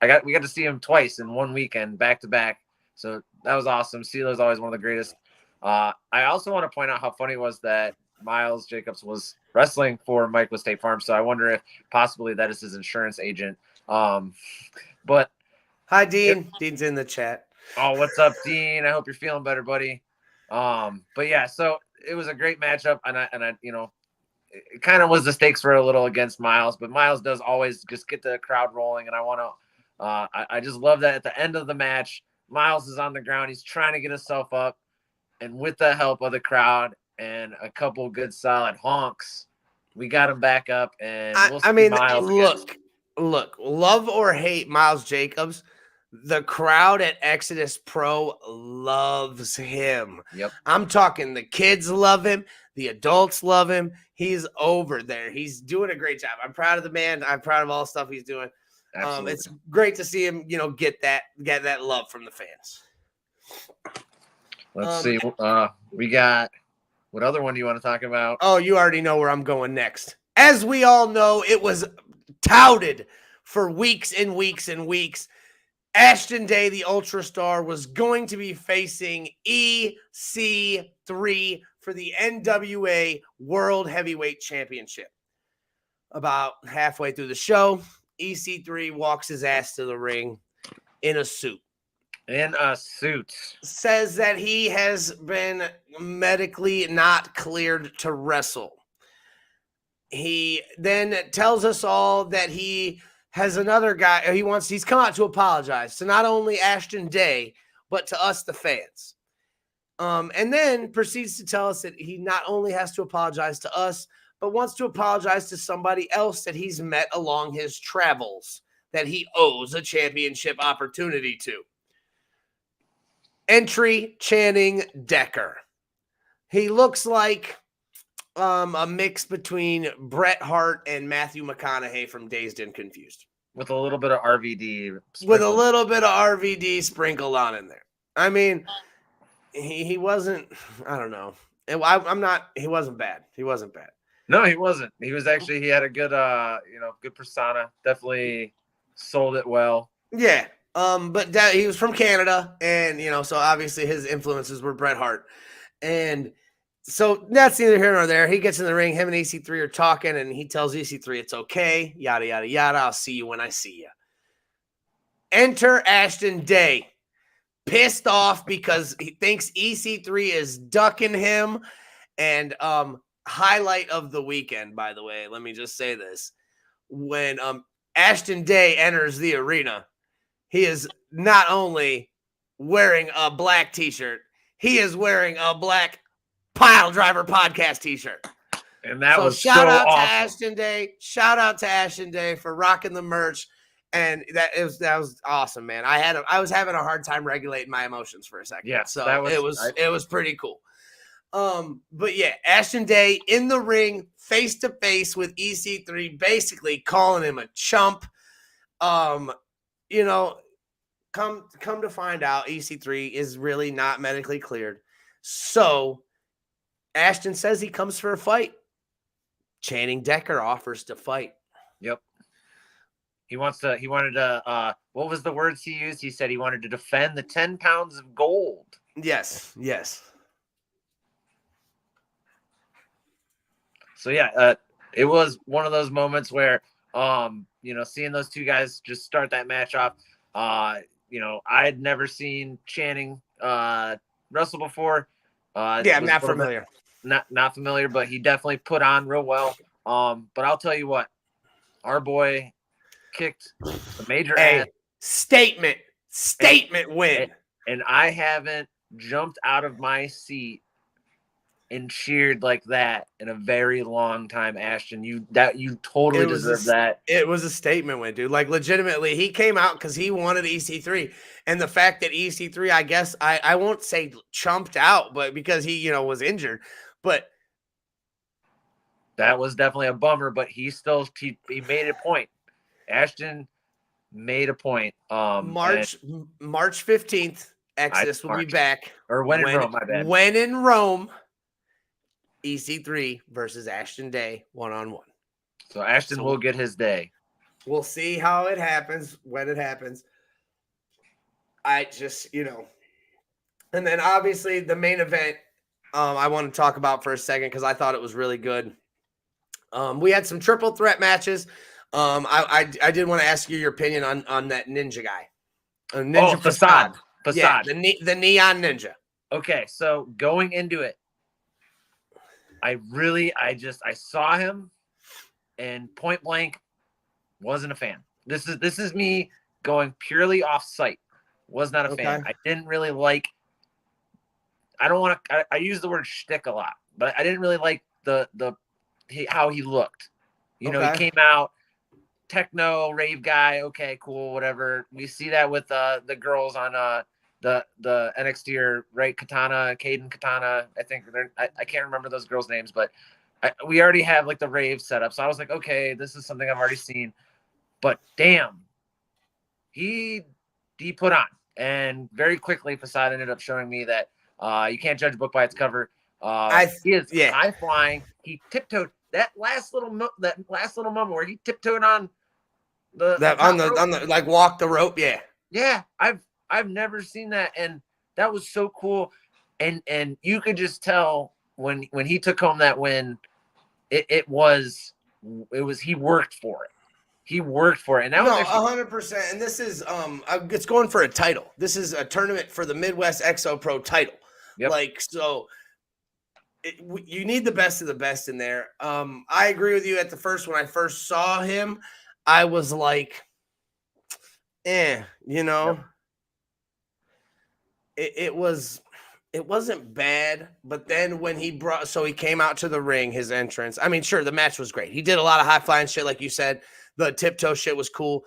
got to see him twice in one weekend back to back. So that was awesome. CeeLo is always one of the greatest. I also want to point out how funny it was that Miles Jacobs was wrestling for Mike with State Farm. So I wonder if possibly that is his insurance agent. But hi, Dean. Dean's in the chat. Oh, what's up, Dean? I hope you're feeling better, buddy. But yeah, so it was a great matchup, and I it kind of was the stakes were a little against Miles, but Miles does always just get the crowd rolling, and I just love that at the end of the match, Miles is on the ground, he's trying to get himself up, and with the help of the crowd and a couple good solid honks, we got him back up, and we'll I see mean, Miles look, love or hate Miles Jacobs, the crowd at Exodus Pro loves him. Yep. I'm talking the kids love him. The adults love him. He's over there. He's doing a great job. I'm proud of the man. I'm proud of all the stuff he's doing. Absolutely. It's great to see him, get that love from the fans. Let's see. We got, what other one do you want to talk about? Oh, you already know where I'm going next. As we all know, it was touted for weeks and weeks and weeks. Ashton Day, the Ultra Star, was going to be facing EC3 for the NWA World Heavyweight Championship. About halfway through the show, EC3 walks his ass to the ring in a suit. Says that he has been medically not cleared to wrestle. He then tells us all that he has another guy. He's come out to apologize to not only Ashton Day, but to us, the fans. And then proceeds to tell us that he not only has to apologize to us, but wants to apologize to somebody else that he's met along his travels that he owes a championship opportunity to. Entry Channing Decker. He looks like a mix between Bret Hart and Matthew McConaughey from Dazed and Confused. With a little bit of RVD. With a little bit of RVD sprinkled on in there. I mean, he wasn't, I don't know. He wasn't bad. He wasn't bad. No, he wasn't. He was actually, he had a good, good persona. Definitely sold it well. Yeah. But he was from Canada, and so obviously his influences were Bret Hart, and so that's neither here nor there. He gets in the ring, him and EC3 are talking, and he tells EC3 it's okay, yada yada yada. I'll see you when I see you. Enter Ashton Day, pissed off because he thinks EC3 is ducking him. And highlight of the weekend, by the way, let me just say this: when Ashton Day enters the arena, he is not only wearing a black t-shirt, he is wearing a black Piledriver Podcast t-shirt. And that was shout out awesome. to Ashton Day. Shout out to Ashton Day for rocking the merch. And that was awesome, man. I was having a hard time regulating my emotions for a second. Yeah, so it was pretty cool. But yeah, Ashton Day in the ring, face to face with EC3, basically calling him a chump. Come to find out, EC3 is really not medically cleared. So Ashton says he comes for a fight. Channing Decker offers to fight. Yep. He wanted to, what was the words he used? He said he wanted to defend the 10 pounds of gold. Yes. So yeah, it was one of those moments where, seeing those two guys just start that match off, I had never seen Channing wrestle before. I'm not familiar. Not familiar, but he definitely put on real well. But I'll tell you what, our boy kicked a major ass. Statement win. And I haven't jumped out of my seat and cheered like that in a very long time, Ashton. You totally deserve that. It was a statement win, dude. Like, legitimately, he came out because he wanted EC3. And the fact that EC3, I guess, I won't say chumped out, but because he, was injured. But that was definitely a bummer, but he made a point. Ashton made a point. March 15th, Exodus will be back. Or when in Rome, my bad. When in Rome, EC3 versus Ashton Day, 1-on-1. So Ashton will get his day. We'll see how it happens, when it happens. I just, and then obviously the main event I want to talk about for a second because I thought it was really good. We had some triple threat matches. I did want to ask you your opinion on that ninja guy. Facade. Yeah, the neon ninja. Okay, so going into it, I saw him and point blank wasn't a fan. This is me going purely off site. Was not a fan. I didn't really like. I use the word shtick a lot. but I didn't really like how he looked. You know, he Okay. came out techno rave guy. Okay, cool, whatever. We see that with the girls on the NXT or right Caden Katana. I think I can't remember those girls' names, but we already have like the rave set up. So I was like, okay, this is something I've already seen. But damn, he put on, and very quickly Facade ended up showing me that you can't judge a book by its cover. He is high flying. He tiptoed that last little moment where he tiptoed on the like walk the rope. Yeah, I've never seen that, and that was so cool. And you could just tell when he took home that win, it was he worked for it. He worked for it, and that was actually 100%. And this is it's going for a title. This is a tournament for the Midwest Exo Pro title. Yep. Like, so you need the best of the best in there. I agree with you. At the first, when I first saw him, I was like, you know, it wasn't bad. But then when he came out to the ring, his entrance, I mean, sure, the match was great. He did a lot of high flying shit, like you said. The tiptoe shit was cool.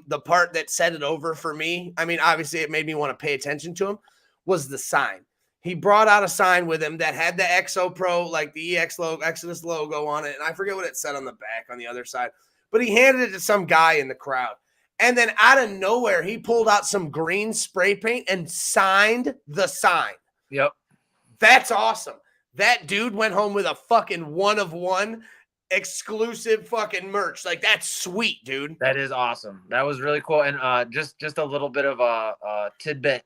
The part that set it over for me, I mean, obviously it made me want to pay attention to him, was the sign. He brought out a sign with him that had the Exo Pro, like the Exodus logo on it. And I forget what it said on the back on the other side. But he handed it to some guy in the crowd. And then out of nowhere, he pulled out some green spray paint and signed the sign. Yep. That's awesome. That dude went home with a fucking 1-of-1 exclusive fucking merch. Like, that's sweet, dude. That is awesome. That was really cool. And just a little bit of a tidbit.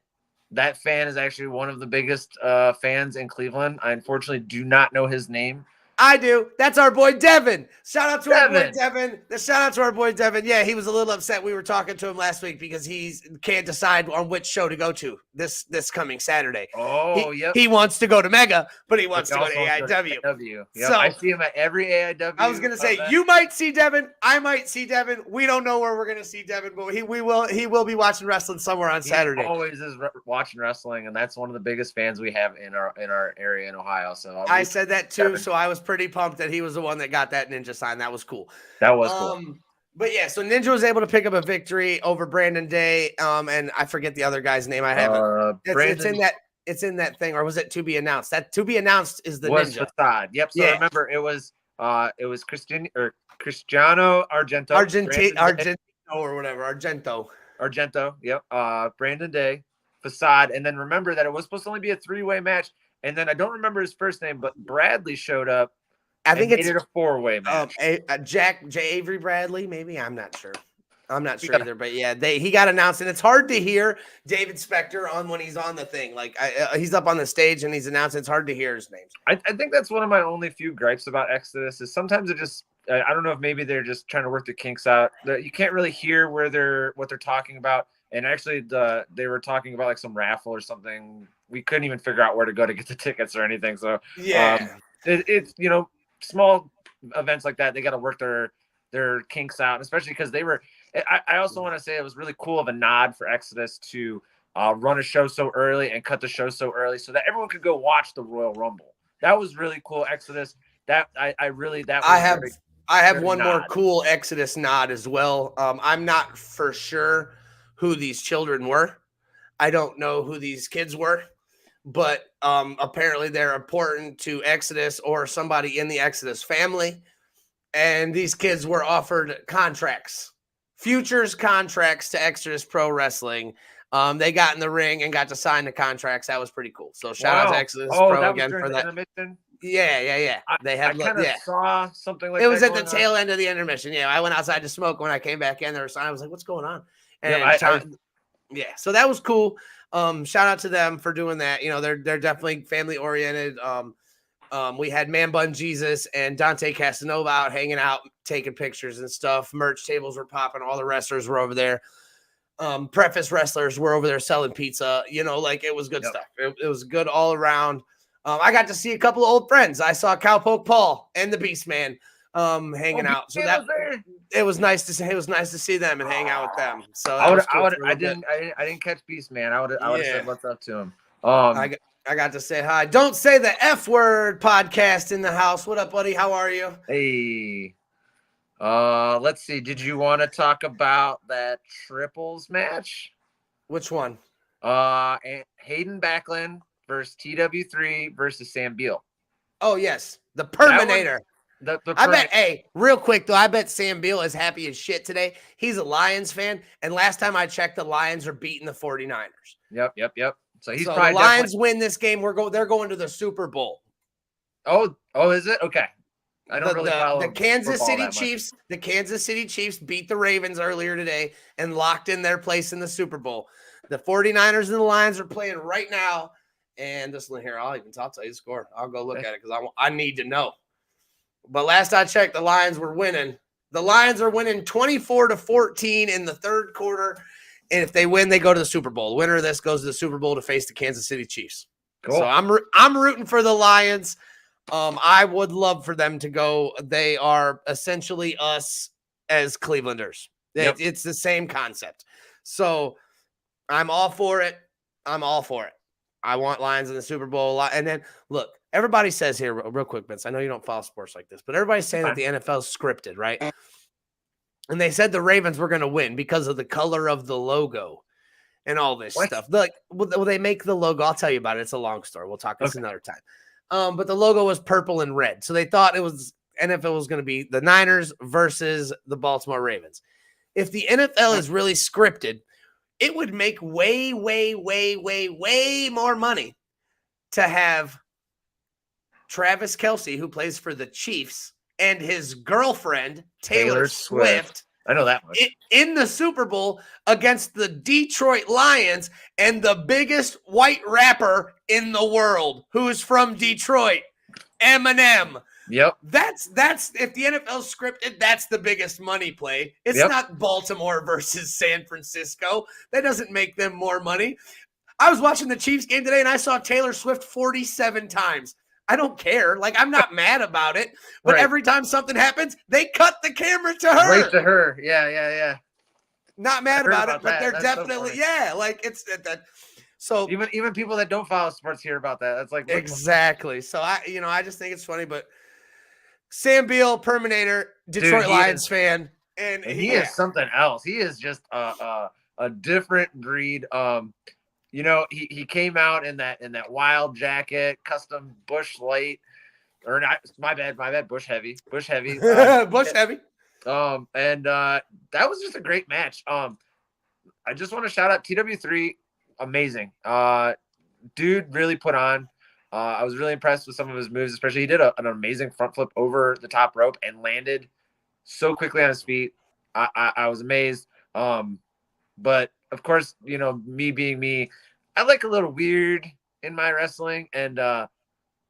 That fan is actually one of the biggest fans in Cleveland. I unfortunately do not know his name. I do. That's our boy Devin. Shout out to our boy Devin. Shout out to our boy Devin. Yeah, he was a little upset. We were talking to him last week because he can't decide on which show to go to this coming Saturday. Oh, he wants to go to Mega, but he wants to go to AIW. Yep. So I see him at every AIW. I was gonna say you might see Devin. I might see Devin. We don't know where we're gonna see Devin, but he will be watching wrestling somewhere on Saturday. He always is watching wrestling, and that's one of the biggest fans we have in our area in Ohio. So I said that too. Devin. So I was pretty pumped that he was the one that got that Ninja sign. That was cool. That was cool. But yeah, so Ninja was able to pick up a victory over Brandon Day. And I forget the other guy's name. I haven't. It's in that thing, or was it to be announced? That to be announced is the Ninja. Facade. Yep. So remember, it was Cristiano Argento. Or whatever. Argento. Yep. Brandon Day, Facade, and then remember that it was supposed to only be a 3-way match. And then I don't remember his first name, but Bradley showed up. I think it's a 4-way match. J. Avery Bradley, maybe. I'm not sure. Either. But yeah, he got announced, and it's hard to hear David Spector on when he's on the thing. Like he's up on the stage and he's announcing. It's hard to hear his names. I think that's one of my only few gripes about Exodus is sometimes it just. I don't know if maybe they're just trying to work the kinks out. You can't really hear what they're talking about. And actually, they were talking about like some raffle or something. We couldn't even figure out where to go to get the tickets or anything. So it's small events like that. They got to work their kinks out, especially because they were. I also want to say it was really cool of a nod for Exodus to run a show so early and cut the show so early so that everyone could go watch the Royal Rumble. That was really cool, Exodus. I have one more cool Exodus nod as well. I'm not for sure who these children were. I don't know who these kids were, but apparently they're important to Exodus or somebody in the Exodus family. And these kids were offered futures contracts to Exodus Pro Wrestling. They got in the ring and got to sign the contracts. That was pretty cool. So shout out to Exodus Pro again for that. Intermission? Yeah. They had. I kind of saw something like that. It was at the tail end of the intermission. Yeah, I went outside to smoke. When I came back in, I was like, "What's going on?" And so that was cool. Shout out to them for doing that. You know, they're definitely family oriented. We had Man Bun Jesus and Dante Casanova out hanging out, taking pictures and stuff. Merch tables were popping. All the wrestlers were over there. Preface wrestlers were over there selling pizza. You know, like it was good stuff. It was good all around. I got to see a couple of old friends. I saw Cowpoke Paul and the Beast Man hanging out. So it was nice to see. It was nice to see them and hang out with them. So I didn't catch Beast Man. I would have said what's up to him. I got to say hi. Don't say the F word podcast in the house. What up, buddy? How are you? Hey. Let's see. Did you want to talk about that triples match? Which one? Hayden Backlund versus TW3 versus Sam Beal. Oh, yes. The Perminator. I bet, hey, real quick, though, I bet Sam Beal is happy as shit today. He's a Lions fan, and last time I checked, the Lions are beating the 49ers. Yep. So the Lions win this game. They're going to the Super Bowl. Oh, is it? Okay. I don't really follow the Kansas City Chiefs. The Kansas City Chiefs beat the Ravens earlier today and locked in their place in the Super Bowl. The 49ers and the Lions are playing right now. And this one here, I'll tell you the score. I'll go look at it because I need to know. But last I checked, the Lions were winning. The Lions are winning 24-14 in the third quarter. And if they win, they go to the Super Bowl. The winner of this goes to the Super Bowl to face the Kansas City Chiefs. Cool. So I'm rooting for the Lions. I would love for them to go. They are essentially us as Clevelanders. Yep. It's the same concept. So I'm all for it. I want Lions in the Super Bowl. And then, look, everybody says here, real quick, Vince, I know you don't follow sports like this, but everybody's saying that the NFL is scripted, right? And they said the Ravens were going to win because of the color of the logo and all this stuff. Like, will they make the logo? I'll tell you about it. It's a long story. We'll talk this another time. But the logo was purple and red. So they thought NFL was going to be the Niners versus the Baltimore Ravens. If the NFL is really scripted, it would make way more money to have Travis Kelce, who plays for the Chiefs, and his girlfriend, Taylor Swift. I know that much. In the Super Bowl against the Detroit Lions and the biggest white rapper in the world, who is from Detroit, Eminem. Yep. That's if the NFL's scripted, that's the biggest money play. It's not Baltimore versus San Francisco. That doesn't make them more money. I was watching the Chiefs game today and I saw Taylor Swift 47 times. I don't care. Like, I'm not mad about it. But every time something happens, they cut the camera to her. Right to her. Yeah. Not mad about it, but they're definitely like it's that. So even people that don't follow sports hear about that. That's like exactly. So I just think it's funny, but Sam Beal, Perminator, Detroit Lions fan, and he is something else. He is just a different breed. He came out in that wild jacket, custom Bush Light, or not? My bad, Bush Heavy, Bush Heavy. And that was just a great match. I just want to shout out TW3, amazing. Dude really put on. I was really impressed with some of his moves, especially he did an amazing front flip over the top rope and landed so quickly on his feet. I was amazed. But of course, me being me, I like a little weird in my wrestling, and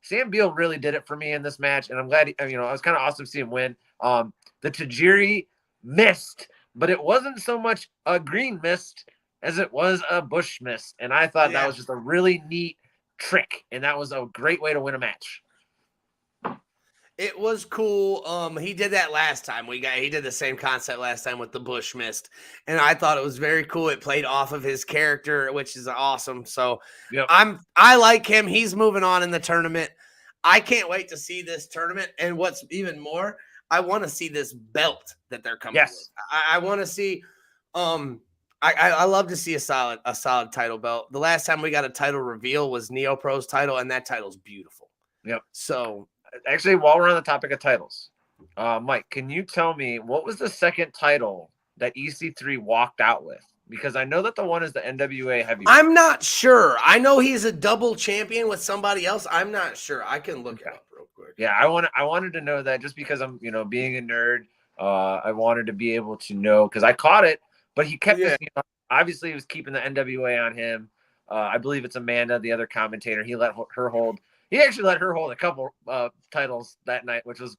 Sam Beal really did it for me in this match, and I'm glad. It was kind of awesome to see him win. The Tajiri missed, but it wasn't so much a green mist as it was a Bush mist, and I thought that was just a really neat trick, and that was a great way to win a match. It was cool. He did that last time. He did the same concept last time with the Bush mist, and I thought it was very cool. It played off of his character, which is awesome. So I like him. He's moving on in the tournament. I can't wait to see this tournament, and what's even more, I want to see this belt that they're coming with. I want to see. I love to see a solid title belt. The last time we got a title reveal was NeoPro's title, and that title's beautiful. Yep. So. Actually, while we're on the topic of titles, Mike, can you tell me what was the second title that EC3 walked out with? Because I know that the one is the NWA heavyweight. I'm not sure. I know he's a double champion with somebody else. I'm not sure. I can look it up real quick. Yeah, I wanted to know that just because I'm, being a nerd, I wanted to be able to know because I caught it, but he kept obviously he was keeping the NWA on him. I believe it's Amanda, the other commentator. He let her hold. He actually let her hold a couple titles that night, which was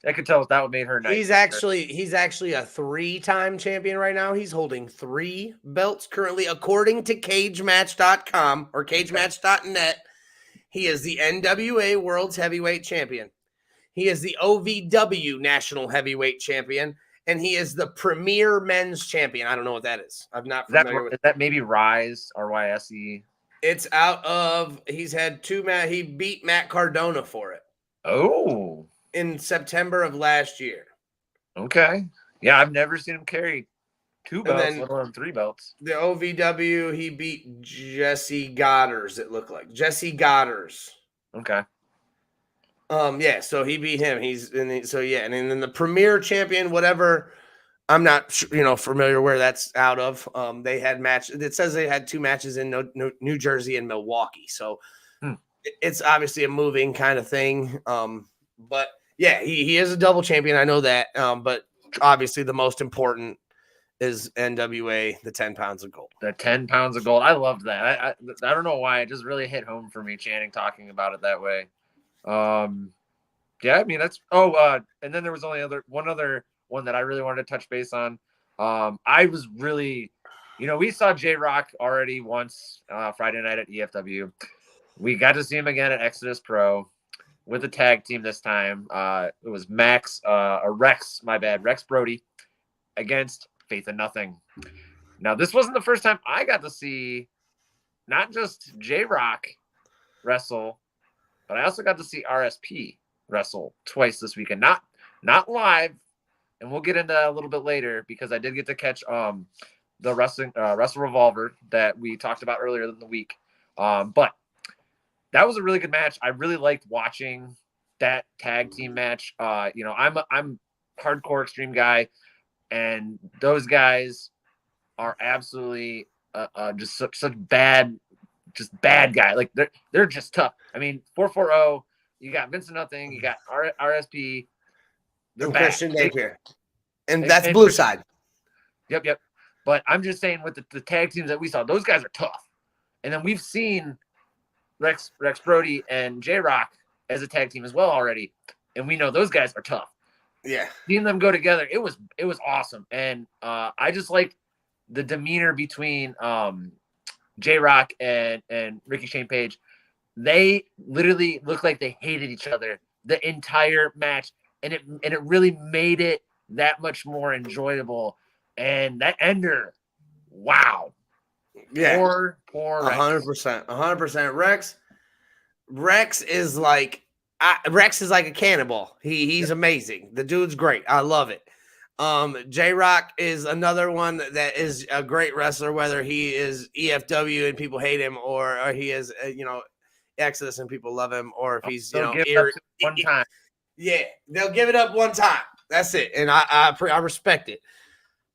I could tell that made her night. He's actually a 3-time champion right now. He's holding 3 belts currently, according to CageMatch.com or CageMatch.net. He is the NWA World's Heavyweight Champion. He is the OVW National Heavyweight Champion, and he is the Premier Men's Champion. I don't know what that is. I'm not familiar with. Is that maybe Rise, RYSE? It's out of. He's had two match. He beat Matt Cardona for it. Oh, in September of last year. Okay. Yeah, I've never seen him carry 2 And belts, then let alone 3 belts. the OVW, he beat Jesse Godders. It looked like Jesse Godders. Okay. Yeah. So he beat him. And then the Premier Champion, whatever. I'm not, familiar where that's out of. They had match. It says they had 2 matches in New Jersey and Milwaukee. So it's obviously a moving kind of thing. But yeah, he is a double champion. I know that. But obviously the most important is NWA, the 10 pounds of gold. The 10 pounds of gold. I loved that. I don't know why. It just really hit home for me, Channing, talking about it that way. Yeah, I mean, that's, and then there was only one other one that I really wanted to touch base on. I was really, we saw J-Rock already once Friday night at EFW. We got to see him again at Exodus Pro with a tag team this time. It was Rex Brody against Faith in Nothing. Now, this wasn't the first time I got to see not just J-Rock wrestle, but I also got to see RSP wrestle twice this weekend. Not live, and we'll get into that a little bit later because I did get to catch the Wrestle Revolver that we talked about earlier in the week. But that was a really good match. I really liked watching that tag team match. I'm hardcore extreme guy, and those guys are absolutely just such bad guy. Like they're just tough. I mean, 440. You got Vincent Nothing. You got RSP. They're and bad. Christian Napier, and that's Blue Christian, Side. Yep. But I'm just saying, with the tag teams that we saw, those guys are tough. And then we've seen Rex Brody and J-Rock as a tag team as well already, and we know those guys are tough. Yeah, seeing them go together, it was awesome, and I just like the demeanor between J-Rock and Ricky Shane Page. They literally looked like they hated each other the entire match, and it really made it that much more enjoyable. And that ender, wow. Yeah. Poor 100%. 100%. Rex is like a cannonball. He's amazing. The dude's great. I love it. J-Rock is another one that is a great wrestler, whether he is EFW and people hate him, or he is Exodus and people love him, or if he's one time. Yeah, they'll give it up one time. That's it, and I respect it.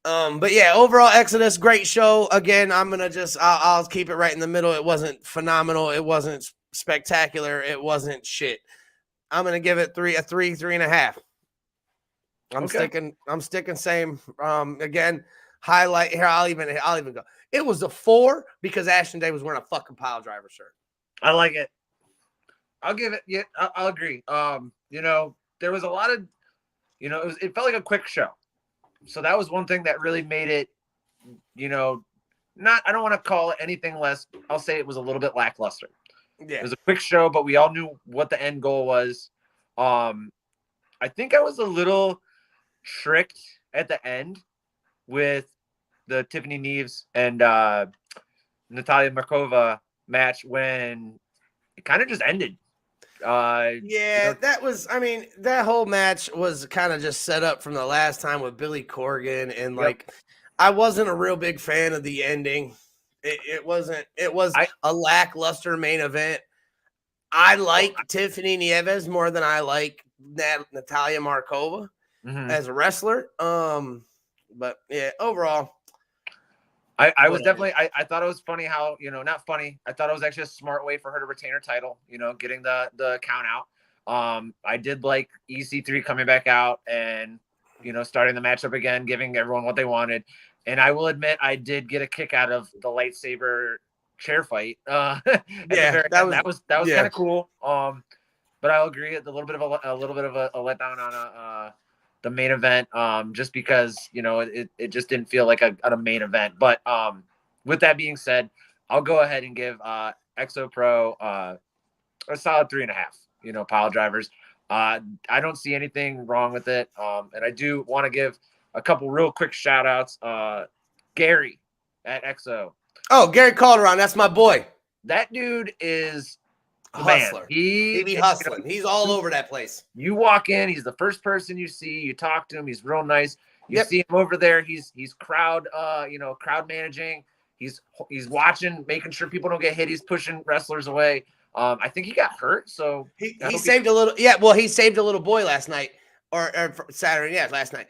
But yeah, overall Exodus, great show. Again, I'll keep it right in the middle. It wasn't phenomenal. It wasn't spectacular. It wasn't shit. I'm gonna give it a 3.5. I'm sticking same. Again, highlight here. I'll even go. It was a 4 because Ashton Day was wearing a fucking Piledriver shirt. I like it. I'll give it. Yeah, I'll agree. There was a lot of, it felt like a quick show. So that was one thing that really made it, I don't want to call it anything less. I'll say it was a little bit lackluster. Yeah. It was a quick show, but we all knew what the end goal was. I think I was a little tricked at the end with the Tiffany Neves and Natalia Markova match when it kind of just ended. That whole match was kind of just set up from the last time with Billy Corgan, and I wasn't a real big fan of the ending. It was a lackluster main event. I like Tiffany Nieves more than I like Natalia Markova as a wrestler. But yeah, overall, I was definitely, I thought it was funny how, not funny. I thought it was actually a smart way for her to retain her title, getting the count out. I did like EC3 coming back out and, starting the matchup again, giving everyone what they wanted. And I will admit, I did get a kick out of the lightsaber chair fight. That was kind of cool. But I'll agree, a little bit of a letdown on the main event, just because it just didn't feel like a main event. But with that being said, I'll go ahead and give Exo Pro a solid 3.5. Piledrivers. I don't see anything wrong with it, and I do want to give a couple real quick shout outs. Gary at Exo. Oh, Gary Calderon, that's my boy. that dude is the hustler. man. He be hustling. He's all over that place. You walk in, he's the first person you see. You talk to him. He's real nice. You see him over there. He's crowd managing. He's watching, making sure people don't get hit. He's pushing wrestlers away. I think he got hurt, so he saved a little. Yeah, well, he saved a little boy last night or Saturday. Yeah, last night.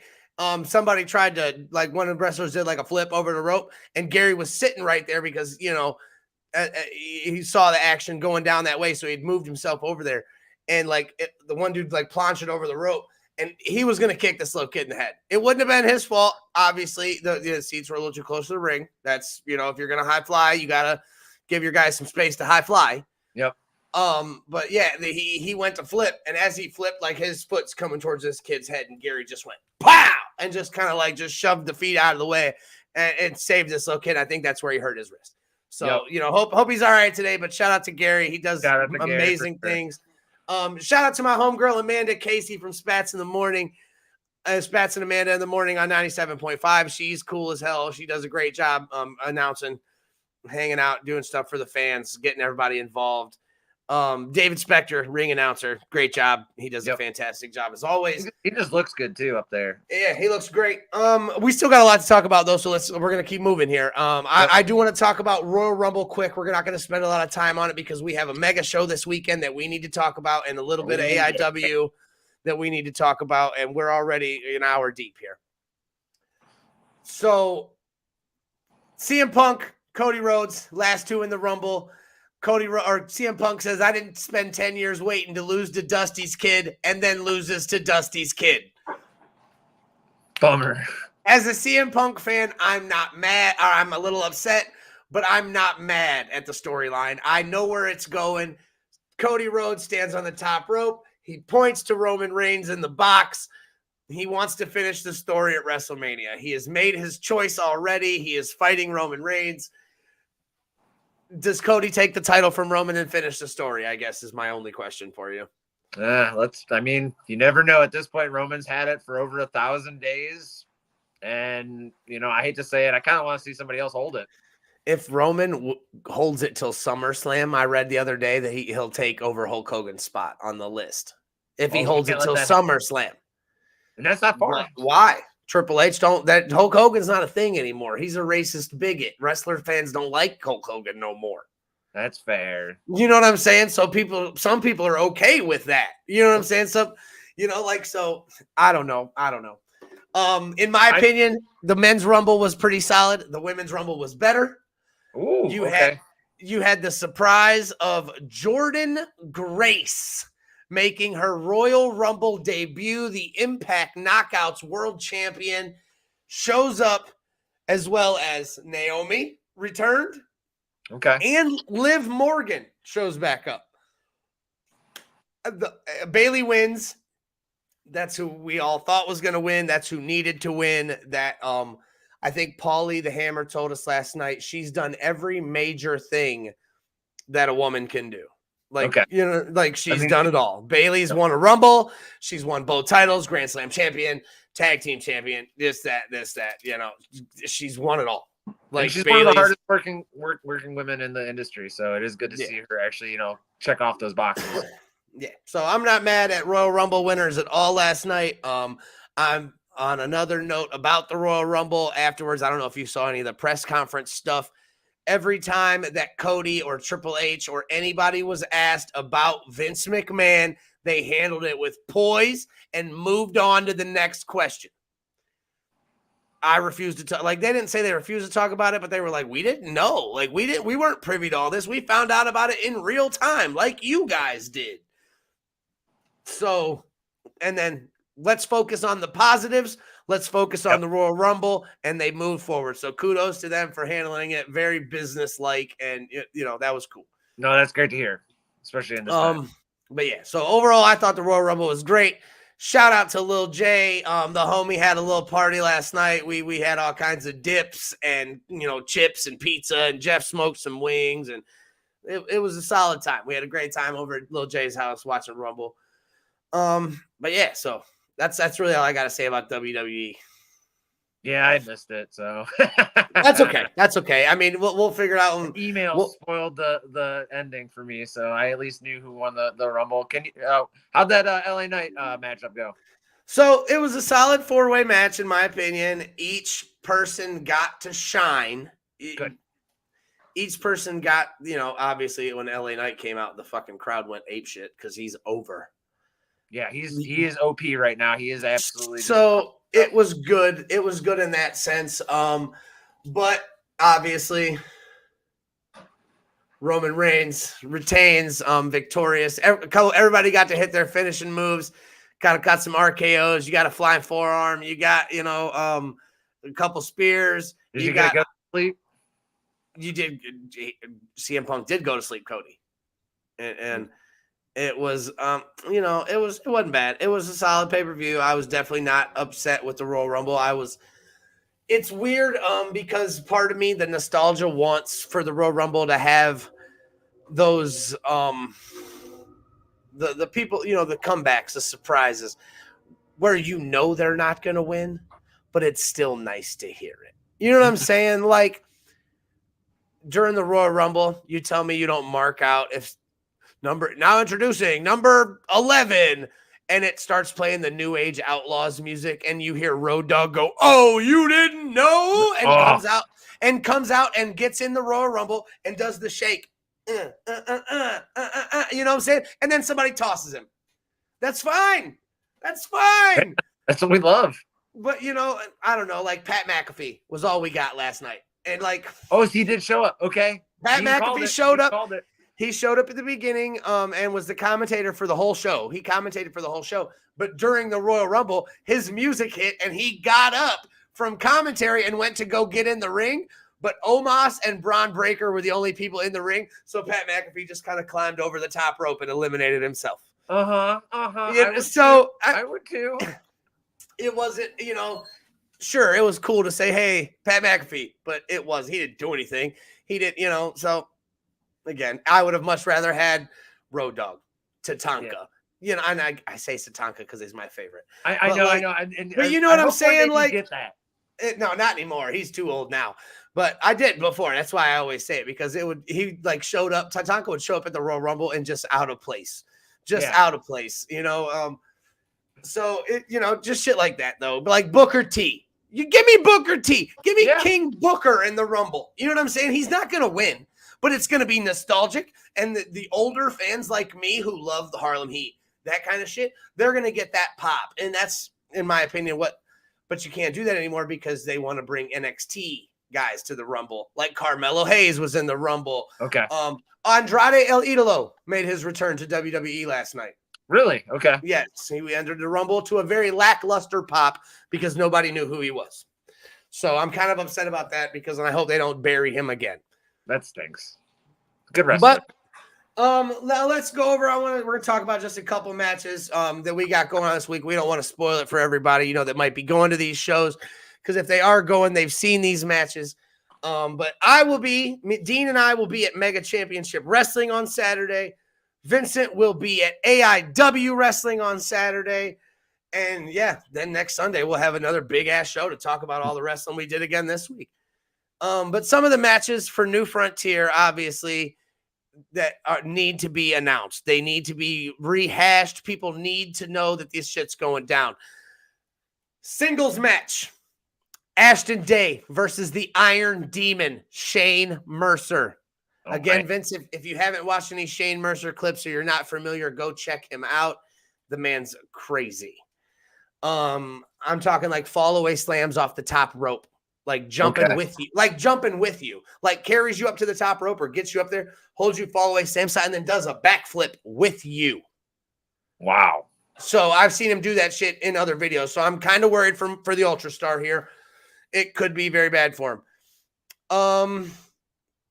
Somebody tried to, like, one of the wrestlers did like a flip over the rope, and Gary was sitting right there because he saw the action going down that way, so he'd moved himself over there, and the one dude like plunged over the rope, and he was gonna kick this little kid in the head. It wouldn't have been his fault. Obviously, the seats were a little too close to the ring. That's if you're gonna high fly, you gotta give your guys some space to high fly. Yep. But yeah, he went to flip, and as he flipped, like, his foot's coming towards this kid's head, and Gary just went pow and just kind of just shoved the feet out of the way and saved this little kid. I think that's where he hurt his wrist. So, hope he's all right today, but shout out to Gary. He does amazing things. Shout out to my homegirl, Amanda Casey from Spats in the Morning. Spats and Amanda in the Morning on 97.5. She's cool as hell. She does a great job announcing, hanging out, doing stuff for the fans, getting everybody involved. David Spector, ring announcer, great job. He does a fantastic job as always. He just looks good too up there. Yeah, he looks great. We still got a lot to talk about though, so we're gonna keep moving here. I do want to talk about Royal Rumble quick. We're not gonna spend a lot of time on it because we have a mega show this weekend that we need to talk about, and a little bit of AIW that we need to talk about, and we're already an hour deep here. So CM Punk, Cody Rhodes, last two in the Rumble. CM Punk says, I didn't spend 10 years waiting to lose to Dusty's kid, and then loses to Dusty's kid. Bummer. As a CM Punk fan, I'm not mad, or I'm a little upset, but I'm not mad at the storyline. I know where it's going. Cody Rhodes stands on the top rope. He points to Roman Reigns in the box. He wants to finish the story at WrestleMania. He has made his choice already. He is fighting Roman Reigns. Does Cody take the title from Roman and finish the story, I guess, is my only question for you. You never know at this point. Roman's had it for over 1,000 days. And, I hate to say it, I kind of want to see somebody else hold it. If Roman holds it till SummerSlam, I read the other day that he'll take over Hulk Hogan's spot on the list. If he holds it till SummerSlam. And that's not far. Why? Triple H that Hulk Hogan's not a thing anymore. He's a racist bigot. Wrestler fans don't like Hulk Hogan no more. That's fair. You know what I'm saying? So some people are okay with that. You know what I'm saying? So, so I don't know. In my opinion, the men's Rumble was pretty solid. The women's Rumble was better. Ooh, you had the surprise of Jordan Grace making her Royal Rumble debut. The Impact Knockouts World Champion shows up, as well as Naomi returned. Okay. And Liv Morgan shows back up. Bayley wins. That's who we all thought was going to win. That's who needed to win. That I think Paulie the Hammer told us last night, she's done every major thing that a woman can do. She's done it all. Bayley's won a Rumble. She's won both titles, Grand Slam champion, tag team champion, this, that. She's won it all. She's one of the hardest working women in the industry. So it is good to see her actually, check off those boxes. Yeah. So I'm not mad at Royal Rumble winners at all last night. I'm on another note about the Royal Rumble afterwards. I don't know if you saw any of the press conference stuff. Every time that Cody or Triple H or anybody was asked about Vince McMahon, they handled it with poise and moved on to the next question. I refused to talk. They didn't say they refused to talk about it, but they were like, we didn't know. We weren't privy to all this. We found out about it in real time, like you guys did. So, and then let's focus on the positives. Let's focus on the Royal Rumble, and they moved forward. So kudos to them for handling it very business-like, and that was cool. No, that's great to hear, especially in this time. But yeah, so overall, I thought the Royal Rumble was great. Shout out to Lil J. The homie had a little party last night. We had all kinds of dips and chips and pizza, and Jeff smoked some wings, and it was a solid time. We had a great time over at Lil J's house watching Rumble. But yeah, so that's really all I got to say about WWE. Yeah, I missed it, so That's okay. That's okay. I mean, we'll figure it out. Email spoiled the ending for me, so I at least knew who won the Rumble. Can you? How'd that LA Knight matchup go? So it was a solid 4-way match, in my opinion. Each person got to shine. Good. Each person got, obviously when LA Knight came out, the fucking crowd went apeshit because he's over. Yeah, he is OP right now. He is absolutely. So it was good. It was good in that sense. But obviously Roman Reigns retains, victorious. Everybody got to hit their finishing moves. Got some RKOs. You got a flying forearm. You got, a couple spears. Did you go to sleep? You did. CM Punk did go to sleep, Cody, and it was, it wasn't bad. It was a solid pay-per-view. I was definitely not upset with the Royal Rumble. It's weird, because part of me, the nostalgia wants for the Royal Rumble to have those, the people, the comebacks, the surprises, where they're not going to win, but it's still nice to hear it. You know what I'm saying? Like, during the Royal Rumble, you tell me you don't mark out if now introducing number 11, and it starts playing the New Age Outlaws music, and you hear Road Dogg go, "Oh, you didn't know," and comes out and gets in the Royal Rumble and does the shake. You know what I'm saying? And then somebody tosses him. That's fine. That's fine. That's what we love. But, I don't know, like Pat McAfee was all we got last night. And he did show up. Okay. Pat McAfee showed up. He showed up at the beginning, and was the commentator for the whole show. He commentated for the whole show. But during the Royal Rumble, his music hit, and he got up from commentary and went to go get in the ring. But Omos and Braun Breaker were the only people in the ring. So Pat McAfee just kind of climbed over the top rope and eliminated himself. Yeah, I would too. It wasn't, sure, it was cool to say, "Hey, Pat McAfee," but he didn't do anything. He didn't, so again, I would have much rather had Road Dogg, Tatanka. Yeah. And I say Tatanka because he's my favorite. I know. But you know what I'm saying? Get that. No, not anymore. He's too old now. But I did before. That's why I always say it, because he showed up. Tatanka would show up at the Royal Rumble and just out of place. Out of place, So just shit like that though. Like Booker T. You give me Booker T. Give me King Booker in the Rumble. You know what I'm saying? He's not gonna win, but it's gonna be nostalgic. And the older fans like me who love the Harlem Heat, that kind of shit, they're gonna get that pop. And that's, in my opinion, but you can't do that anymore because they want to bring NXT guys to the Rumble. Like Carmelo Hayes was in the Rumble. Okay. Andrade El Idolo made his return to WWE last night. Really? Okay. Yes, he entered the Rumble to a very lackluster pop because nobody knew who he was. So I'm kind of upset about that, because I hope they don't bury him again. That stinks. Good wrestler. But now let's go over. We're going to talk about just a couple matches that we got going on this week. We don't want to spoil it for everybody, that might be going to these shows, because if they are going, they've seen these matches. But Dean and I will be at Mega Championship Wrestling on Saturday. Vincent will be at AIW Wrestling on Saturday. And then next Sunday we'll have another big ass show to talk about all the wrestling we did again this week. But some of the matches for New Frontier, obviously, that need to be announced. They need to be rehashed. People need to know that this shit's going down. Singles match. Ashton Day versus the Iron Demon, Shane Mercer. Okay. Again, Vince, if you haven't watched any Shane Mercer clips or you're not familiar, go check him out. The man's crazy. I'm talking like fall away slams off the top rope, like jumping with you, like carries you up to the top rope or gets you up there, holds you fall away slam side, and then does a backflip with you. Wow. So I've seen him do that shit in other videos. So I'm kind of worried for the Ultra Star here. It could be very bad for him.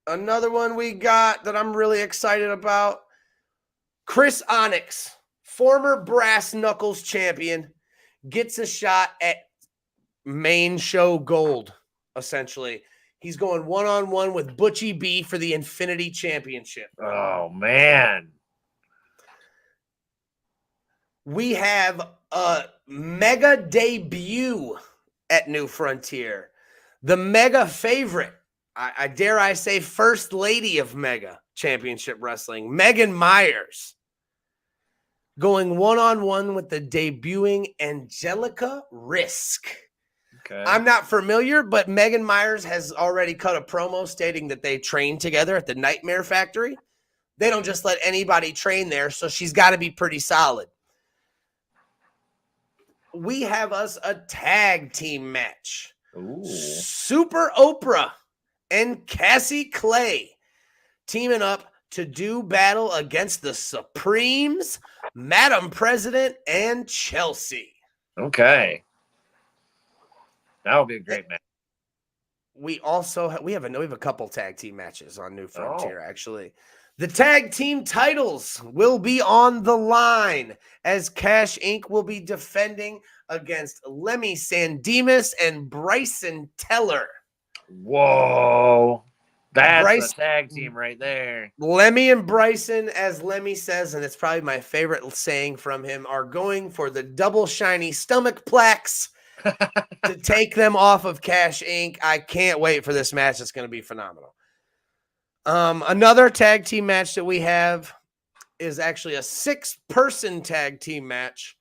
Another one we got that I'm really excited about. Chris Onyx, former Brass Knuckles champion, gets a shot at main show gold, essentially. He's going one-on-one with Butchie B for the Infinity Championship. Oh, man. We have a mega debut at New Frontier. The Mega favorite, I dare I say first lady of Mega Championship Wrestling, Megan Myers, going one-on-one with the debuting Angelica Risk. Okay. I'm not familiar, but Megan Myers has already cut a promo stating that they train together at the Nightmare Factory. They don't just let anybody train there, so she's got to be pretty solid. We have us a tag team match. Ooh. Super Oprah and Cassie Clay teaming up to do battle against the Supremes, Madam President, and Chelsea. Okay. That would be a great match. We also we have a couple tag team matches on New Frontier, actually. The tag team titles will be on the line as Cash Inc. will be defending against Lemmy Sandemus and Bryson Teller. Whoa. That's a tag team right there. Lemmy and Bryson, as Lemmy says, and it's probably my favorite saying from him, are going for the double shiny stomach plaques to take them off of Cash Inc. I can't wait for this match. It's going to be phenomenal. Another tag team match that we have is actually a 6-person tag team match,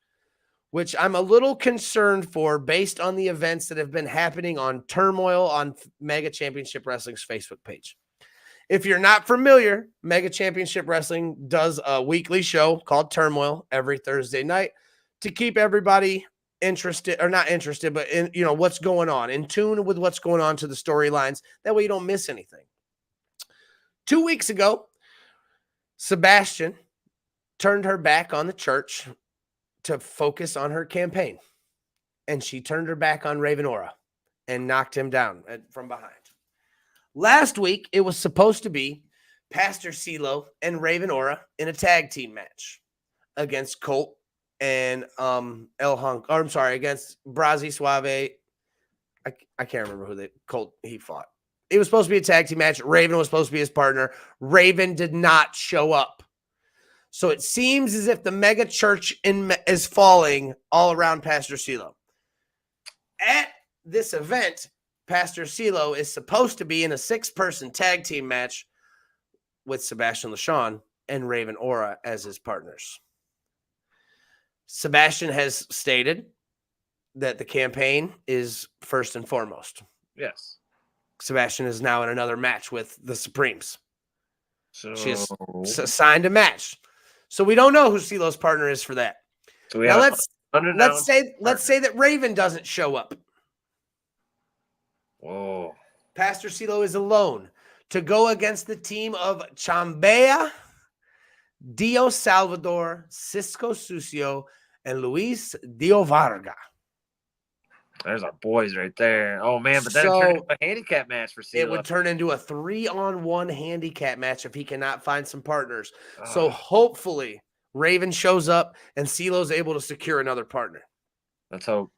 which I'm a little concerned for based on the events that have been happening on Turmoil on Mega Championship Wrestling's Facebook page. If you're not familiar, Mega Championship Wrestling does a weekly show called Turmoil every Thursday night to keep everybody interested, or not interested, but in, what's going on, in tune with what's going on to the storylines. That way you don't miss anything. 2 weeks ago, Sebastian turned her back on the church to focus on her campaign. And she turned her back on Raven Aura and knocked him down from behind. Last week, it was supposed to be Pastor CeeLo and Raven Aura in a tag team match against Colt and against Brazzi Suave. I can't remember who Colt he fought. It was supposed to be a tag team match. Raven was supposed to be his partner. Raven did not show up. So it seems as if the mega church is falling all around Pastor CeeLo. At this event, Pastor CeeLo is supposed to be in a 6-person tag team match with Sebastian LaShawn and Raven Aura as his partners. Sebastian has stated that the campaign is first and foremost. Yes. Sebastian is now in another match with the Supremes. So she has signed a match. So we don't know who CeeLo's partner is for that. So we now have let's say that Raven doesn't show up. Whoa. Pastor CeeLo is alone to go against the team of Chambea, Dio Salvador, Cisco Sucio, and Luis Dio Varga. There's our boys right there. Oh, man, but then it turned into a handicap match for CeeLo. It would turn into a 3-on-1 handicap match if he cannot find some partners. So hopefully Raven shows up and CeeLo's able to secure another partner. Let's hope.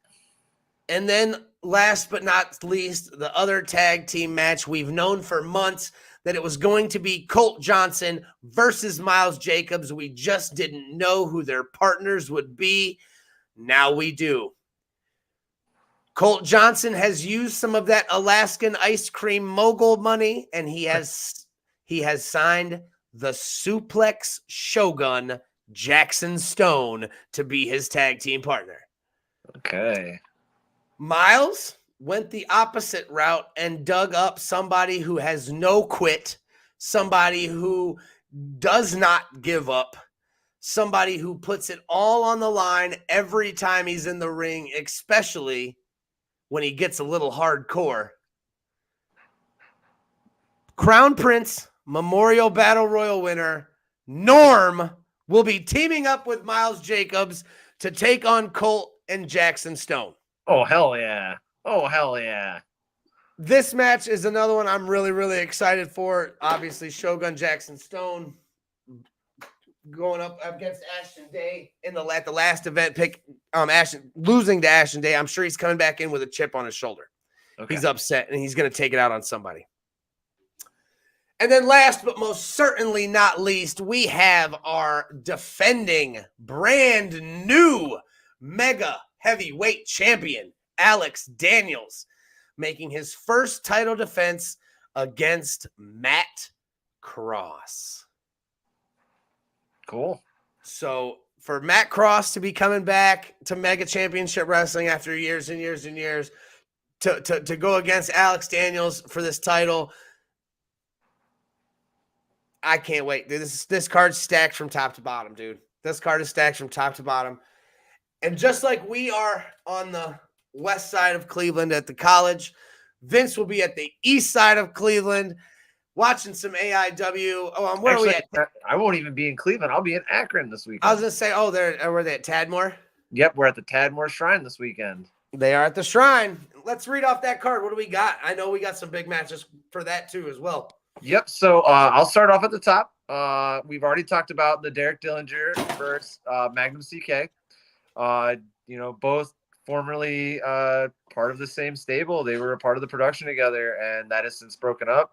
And then last but not least, the other tag team match. We've known for months that it was going to be Colt Johnson versus Miles Jacobs. We just didn't know who their partners would be. Now we do. Colt Johnson has used some of that Alaskan ice cream mogul money, and he has signed the Suplex Shogun Jackson Stone to be his tag team partner. Okay. Miles went the opposite route and dug up somebody who has no quit, somebody who does not give up, somebody who puts it all on the line every time he's in the ring, especially when he gets a little hardcore. Crown Prince Memorial Battle Royal winner Norm will be teaming up with Miles Jacobs to take on Colt and Jackson Stone. Oh, hell yeah. Oh, hell yeah. This match is another one I'm really, really excited for. Obviously, Shogun Jackson Stone going up against Ashton Day at the last event, losing to Ashton Day. I'm sure he's coming back in with a chip on his shoulder. Okay. He's upset, and he's going to take it out on somebody. And then last but most certainly not least, we have our defending brand new Mega Heavyweight Champion, Alex Daniels making his first title defense against Matt Cross. Cool. So for Matt Cross to be coming back to Mega Championship Wrestling after years and years and years to go against Alex Daniels for this title, I can't wait. Dude, this card's stacked from top to bottom, dude. This card is stacked from top to bottom. And just like we are on the west side of Cleveland at the college, Vince will be at the east side of Cleveland watching some AIW. Oh, where Actually, are we at? I won't even be in Cleveland. I'll be in Akron this weekend. I was going to say, were they at Tadmore? Yep, we're at the Tadmore Shrine this weekend. They are at the Shrine. Let's read off that card. What do we got? I know we got some big matches for that too as well. Yep, so I'll start off at the top. We've already talked about the Derek Dillinger versus Magnum CK. Both formerly part of the same stable. They were a part of the production together, and that has since broken up.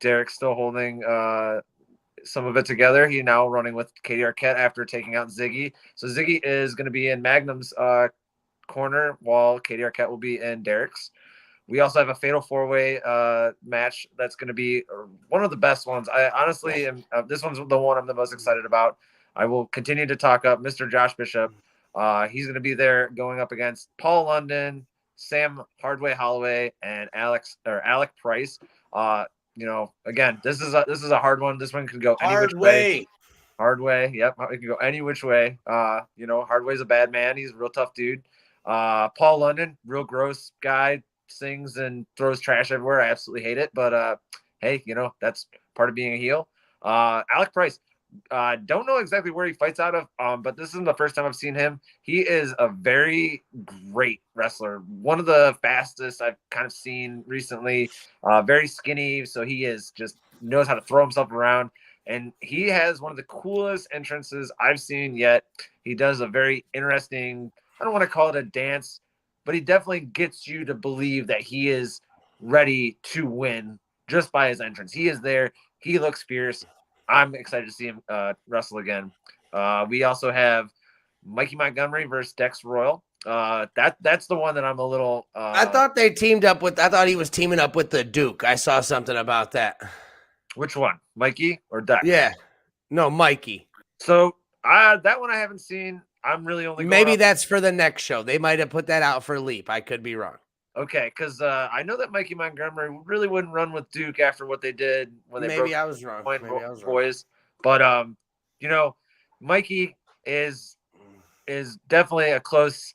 Derek's still holding some of it together. He's now running with Katie Arquette after taking out Ziggy. So Ziggy is going to be in Magnum's corner, while Katie Arquette will be in Derek's. We also have a fatal four-way match that's going to be one of the best ones. I honestly am. This one's the one I'm the most excited about. I will continue to talk up Mr. Josh Bishop. He's going to be there going up against Paul London, Sam Hardway Holloway, and Alec Price. Again, this is a hard one. This one could go any which way. Hardway. Yep. It can go any which way. Hardway's a bad man. He's a real tough dude. Paul London, real gross guy, sings and throws trash everywhere. I absolutely hate it. But hey, that's part of being a heel. Alec Price. Don't know exactly where he fights out of, but this isn't the first time I've seen him. He is a very great wrestler. One of the fastest I've kind of seen recently. Very skinny, so he is just knows how to throw himself around. And he has one of the coolest entrances I've seen yet. He does a very interesting, I don't want to call it a dance, but he definitely gets you to believe that he is ready to win just by his entrance. He is there. He looks fierce. I'm excited to see him wrestle again. We also have Mikey Montgomery versus Dex Royal. That's the one that I'm a little. I thought they teamed up with. I thought he was teaming up with the Duke. I saw something about that. Which one, Mikey or Dex? Yeah, no, Mikey. So that one I haven't seen. I'm really only. Maybe that's for the next show. They might have put that out for Leap. I could be wrong. Okay, because I know that Mikey Montgomery really wouldn't run with Duke after what they did when they maybe I was wrong. Maybe I was boys. Wrong. But Mikey is definitely a close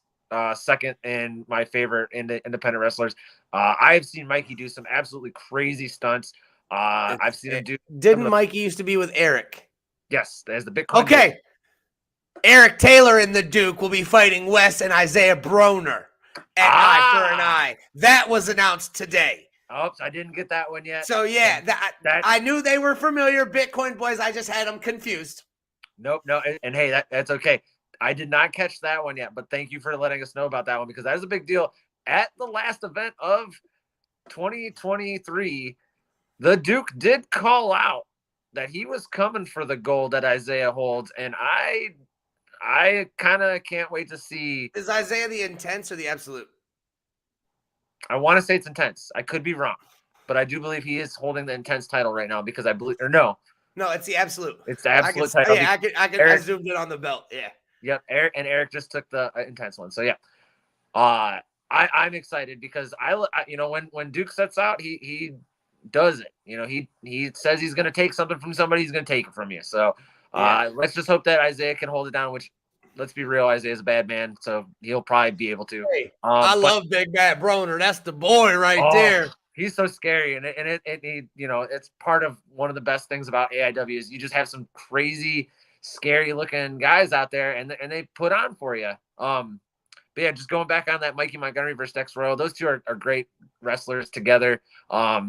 second in my favorite independent wrestlers. I've seen Mikey do some absolutely crazy stunts. I've seen him do. Didn't Mikey used to be with Eric? Yes, there's the Bitcoin. Okay, Duke. Eric Taylor and the Duke will be fighting Wes and Isaiah Broner at Eye for an Eye. That was announced today. Oops, I didn't get that one yet. So yeah, I knew they were familiar Bitcoin boys. I just had them confused. Nope, no, and hey, that's okay. I did not catch that one yet, but thank you for letting us know about that one because that is a big deal. At the last event of 2023, the Duke did call out that he was coming for the gold that Isaiah holds, and I kind of can't wait to see. Is Isaiah the intense or the absolute? I want to say it's intense. I could be wrong, but I do believe he is holding the intense title right now because I believe, or no, it's the absolute. It's the absolute title. Yeah, I zoomed in on the belt. Yeah. Yep. Eric just took the intense one. So yeah, I'm excited because when Duke sets out, he does it. He says he's going to take something from somebody. He's going to take it from you. So let's just hope that Isaiah can hold it down, which let's be real, Isaiah's a bad man. So he'll probably be able to. Hey, I love Big Bad Broner. That's the boy right there. He's so scary. And it's part of one of the best things about AIW is you just have some crazy, scary looking guys out there and they put on for you. But yeah, just going back on that Mikey Montgomery versus Dex Royal, those two are great wrestlers together.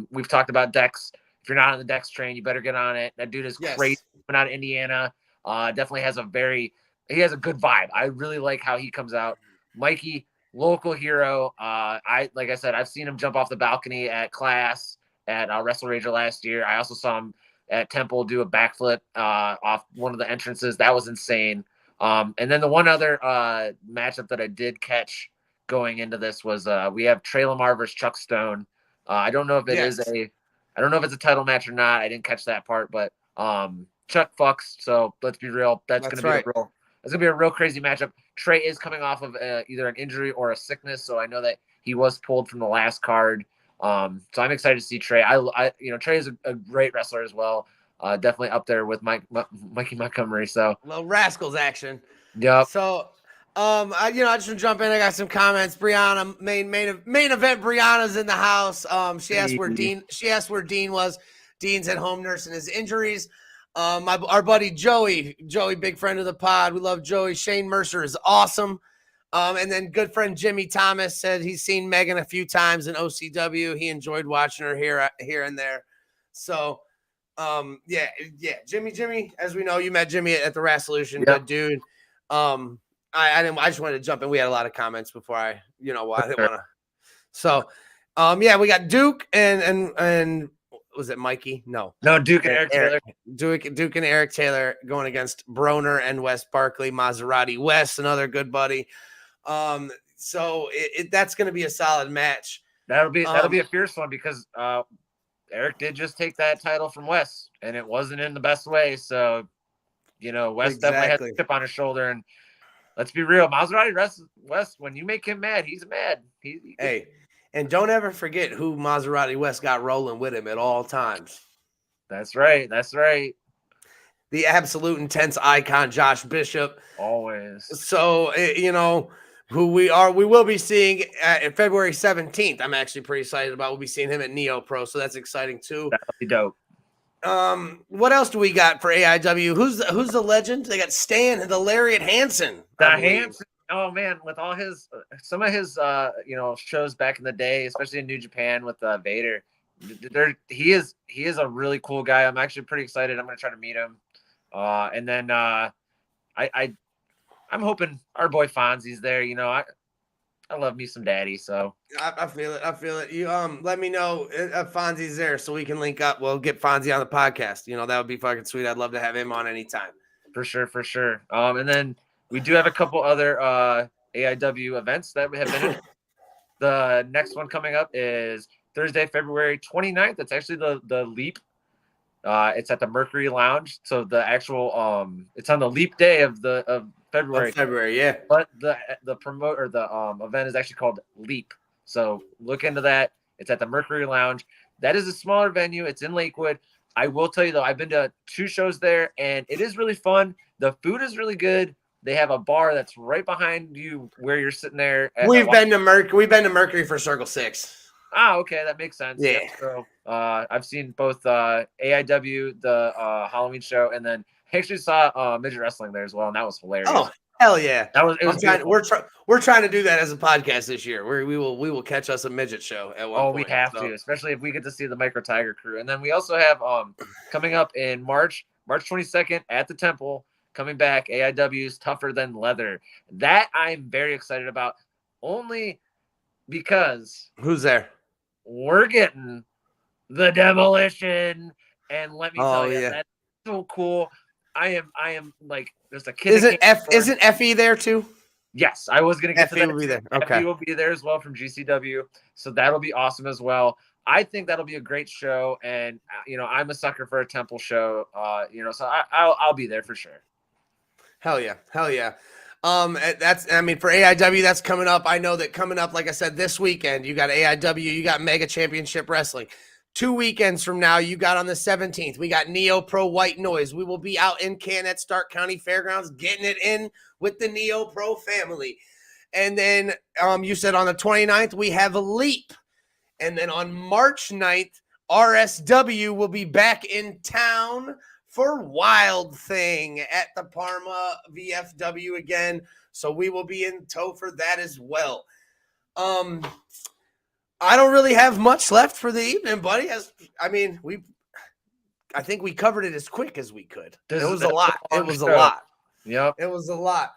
We've talked about Dex. If you're not on the Dex train, you better get on it. That dude is crazy. Coming out of Indiana, definitely has he has a good vibe. I really like how he comes out. Mikey, local hero. Like I said, I've seen him jump off the balcony at Class at Wrestle Rager last year. I also saw him at Temple do a backflip off one of the entrances. That was insane. And then the one other matchup that I did catch going into this was we have Trey Lamar versus Chuck Stone. I don't know if it is I don't know if it's a title match or not. I didn't catch that part, but Chuck fucks. So let's be real. That's gonna be a real crazy matchup. Trey is coming off of either an injury or a sickness, so I know that he was pulled from the last card. So I'm excited to see Trey. Trey is a great wrestler as well. Definitely up there with Mikey Montgomery. So little Rascals action. Yep. So, I just want to jump in. I got some comments. Brianna, main event. Brianna's in the house. She asked where Dean was. Dean's at home nursing his injuries. Our buddy Joey, big friend of the pod. We love Joey. Shane Mercer is awesome. And then good friend Jimmy Thomas said he's seen Megan a few times in OCW. He enjoyed watching her here and there. So, Jimmy, as we know, you met Jimmy at the Rasolution. Good dude. I just wanted to jump in. We had a lot of comments before I didn't want to. So, we got Duke and was it Mikey? No, Duke and Eric Taylor. Duke and Eric Taylor going against Broner and Wes Barkley. Maserati West, another good buddy. So that's going to be a solid match. That'll be a fierce one because Eric did just take that title from Wes, and it wasn't in the best way. So, Wes definitely has a chip on his shoulder. And let's be real, Maserati West, when you make him mad, he's mad. Hey, and don't ever forget who Maserati West got rolling with him at all times. That's right. The absolute intense icon, Josh Bishop. Always. So, who we will be seeing February 17th. I'm actually pretty excited about. We'll be seeing him at Neo Pro, so that's exciting too. That'll be dope. What else do we got for AIW? Who's the legend? They got Stan, the Lariat Hansen. Hansen. Oh man, with all his some of his shows back in the day, especially in New Japan with Vader. He is a really cool guy. I'm actually pretty excited. I'm going to try to meet him. And then I'm hoping our boy Fonzie's there. I love me some daddy. So I feel it. You let me know if Fonzie's there so we can link up. We'll get Fonzie on the podcast. That would be fucking sweet. I'd love to have him on anytime. For sure. And then we do have a couple other AIW events that we have been in. The next one coming up is Thursday, February 29th. It's actually the Leap. It's at the Mercury Lounge. So the actual it's on the Leap day of February. February, yeah. But the event is actually called Leap. So look into that. It's at the Mercury Lounge. That is a smaller venue. It's in Lakewood. I will tell you though, I've been to 2 shows there, and it is really fun. The food is really good. They have a bar that's right behind you where you're sitting there. We've been to Mercury for Circle 6. Okay, that makes sense. Yeah. So I've seen both AIW, the Halloween show, and then I actually saw midget wrestling there as well, and that was hilarious. Oh, hell yeah! We're trying to do that as a podcast this year. We will catch us a midget show at one point. We have to, especially if we get to see the Micro Tiger crew. And then we also have coming up in March 22nd at the Temple. Coming back, AIW's Tougher Than Leather. That I'm very excited about, only because who's there? We're getting the Demolition, and let me tell you, that's so cool. I am like, there's a kid. Isn't Effie there too? Yes, I was gonna get Effie will be there. Okay, Effie will be there as well from GCW, so that'll be awesome as well. I think that'll be a great show, and I'm a sucker for a Temple show. So I'll be there for sure. Hell yeah. For AIW, that's coming up. I know that coming up, like I said, this weekend, you got AIW, you got Mega Championship Wrestling. 2 weekends from now, you got on the 17th, we got Neo Pro White Noise. We will be out in Canton at Stark County Fairgrounds, getting it in with the Neo Pro family. And then you said on the 29th, we have a Leap. And then on March 9th, RSW will be back in town for Wild Thing at the Parma VFW again. So we will be in tow for that as well. I don't really have much left for the evening, buddy. I think we covered it as quick as we could. It was a lot. Yep. It was a lot.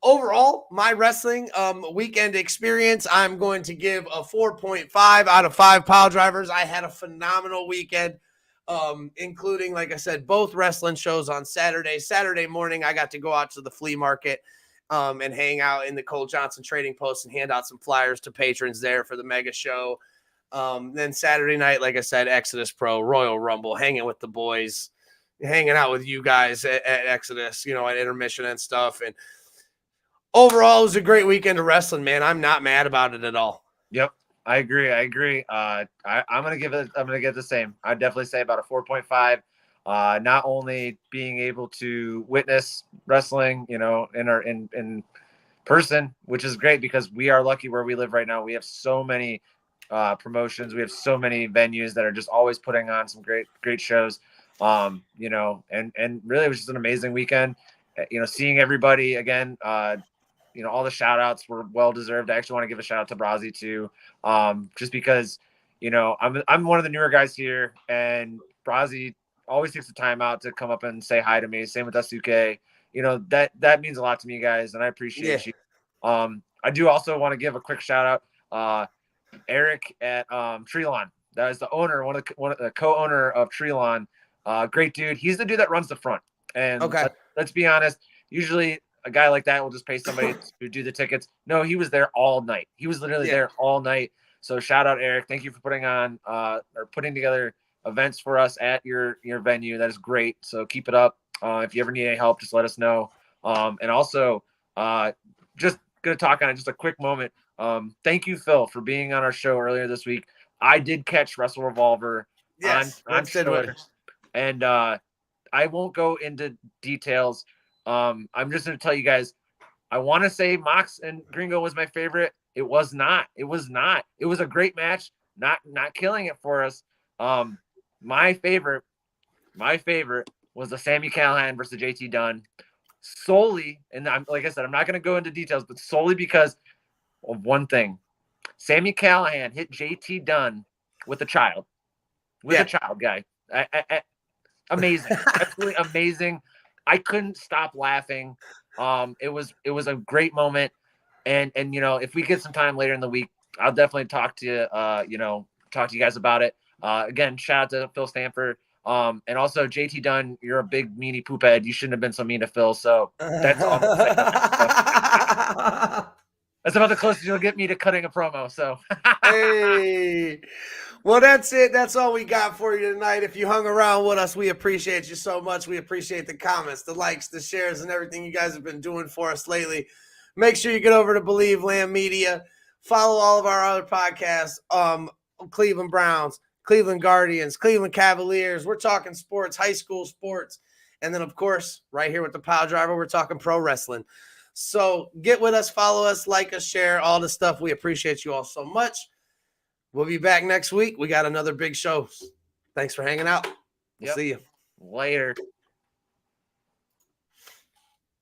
Overall, my wrestling weekend experience, I'm going to give a 4.5 out of 5 pile drivers. I had a phenomenal weekend. Including, like I said, both wrestling shows on Saturday. Saturday morning, I got to go out to the flea market and hang out in the Cole Johnson Trading Post and hand out some flyers to patrons there for the mega show. Then Saturday night, like I said, Exodus Pro, Royal Rumble, hanging with the boys, hanging out with you guys at Exodus, at intermission and stuff. And overall, it was a great weekend of wrestling, man. I'm not mad about it at all. Yep. I agree. I'm going to give it the same. I'd definitely say about a 4.5. Not only being able to witness wrestling, in person, which is great because we are lucky where we live right now. We have so many promotions. We have so many venues that are just always putting on some great shows. And really it was just an amazing weekend. Seeing everybody again, all the shout outs were well deserved. I actually want to give a shout out to Brazzi too. Just because, I'm one of the newer guys here, and Brazzi always takes the time out to come up and say hi to me. Same with Asuke. That means a lot to me, guys, and I appreciate you. I do also want to give a quick shout out. Eric at Treelawn. That is the owner, one of the co-owner of Treelawn. Great dude. He's the dude that runs the front. And let's be honest, usually a guy like that will just pay somebody to do the tickets. No, he was there all night. He was literally there all night. So shout out Eric. Thank you for putting on or putting together events for us at your venue. That is great. So keep it up. If you ever need any help, just let us know. And also just going to talk on it just a quick moment. Thank you, Phil, for being on our show earlier this week. I did catch Wrestle Revolver on Twitter, and I won't go into details. I'm just going to tell you guys, I want to say Mox and Gringo was my favorite. It was not. It was a great match, not killing it for us. My favorite was the Sami Callihan versus JT Dunn, solely, and like I said, I'm not going to go into details, but solely because of one thing. Sami Callihan hit JT Dunn with a child. A child guy. Amazing. Absolutely amazing. I couldn't stop laughing. It was a great moment. And if we get some time later in the week, I'll definitely talk to you guys about it. Again, shout out to Phil Stanford. And also JT Dunn, you're a big meanie poop head. You shouldn't have been so mean to Phil. So that's all I'm saying. That's about the closest you'll get me to cutting a promo. So hey. Well, that's it. That's all we got for you tonight. If you hung around with us, we appreciate you so much. We appreciate the comments, the likes, the shares, and everything you guys have been doing for us lately. Make sure you get over to Believe Land Media. Follow all of our other podcasts. Cleveland Browns, Cleveland Guardians, Cleveland Cavaliers. We're talking sports, high school sports. And then, of course, right here with the Piledriver, we're talking pro wrestling. So get with us, follow us, like us, share, all the stuff. We appreciate you all so much. We'll be back next week. We got another big show. Thanks for hanging out. We'll see you later.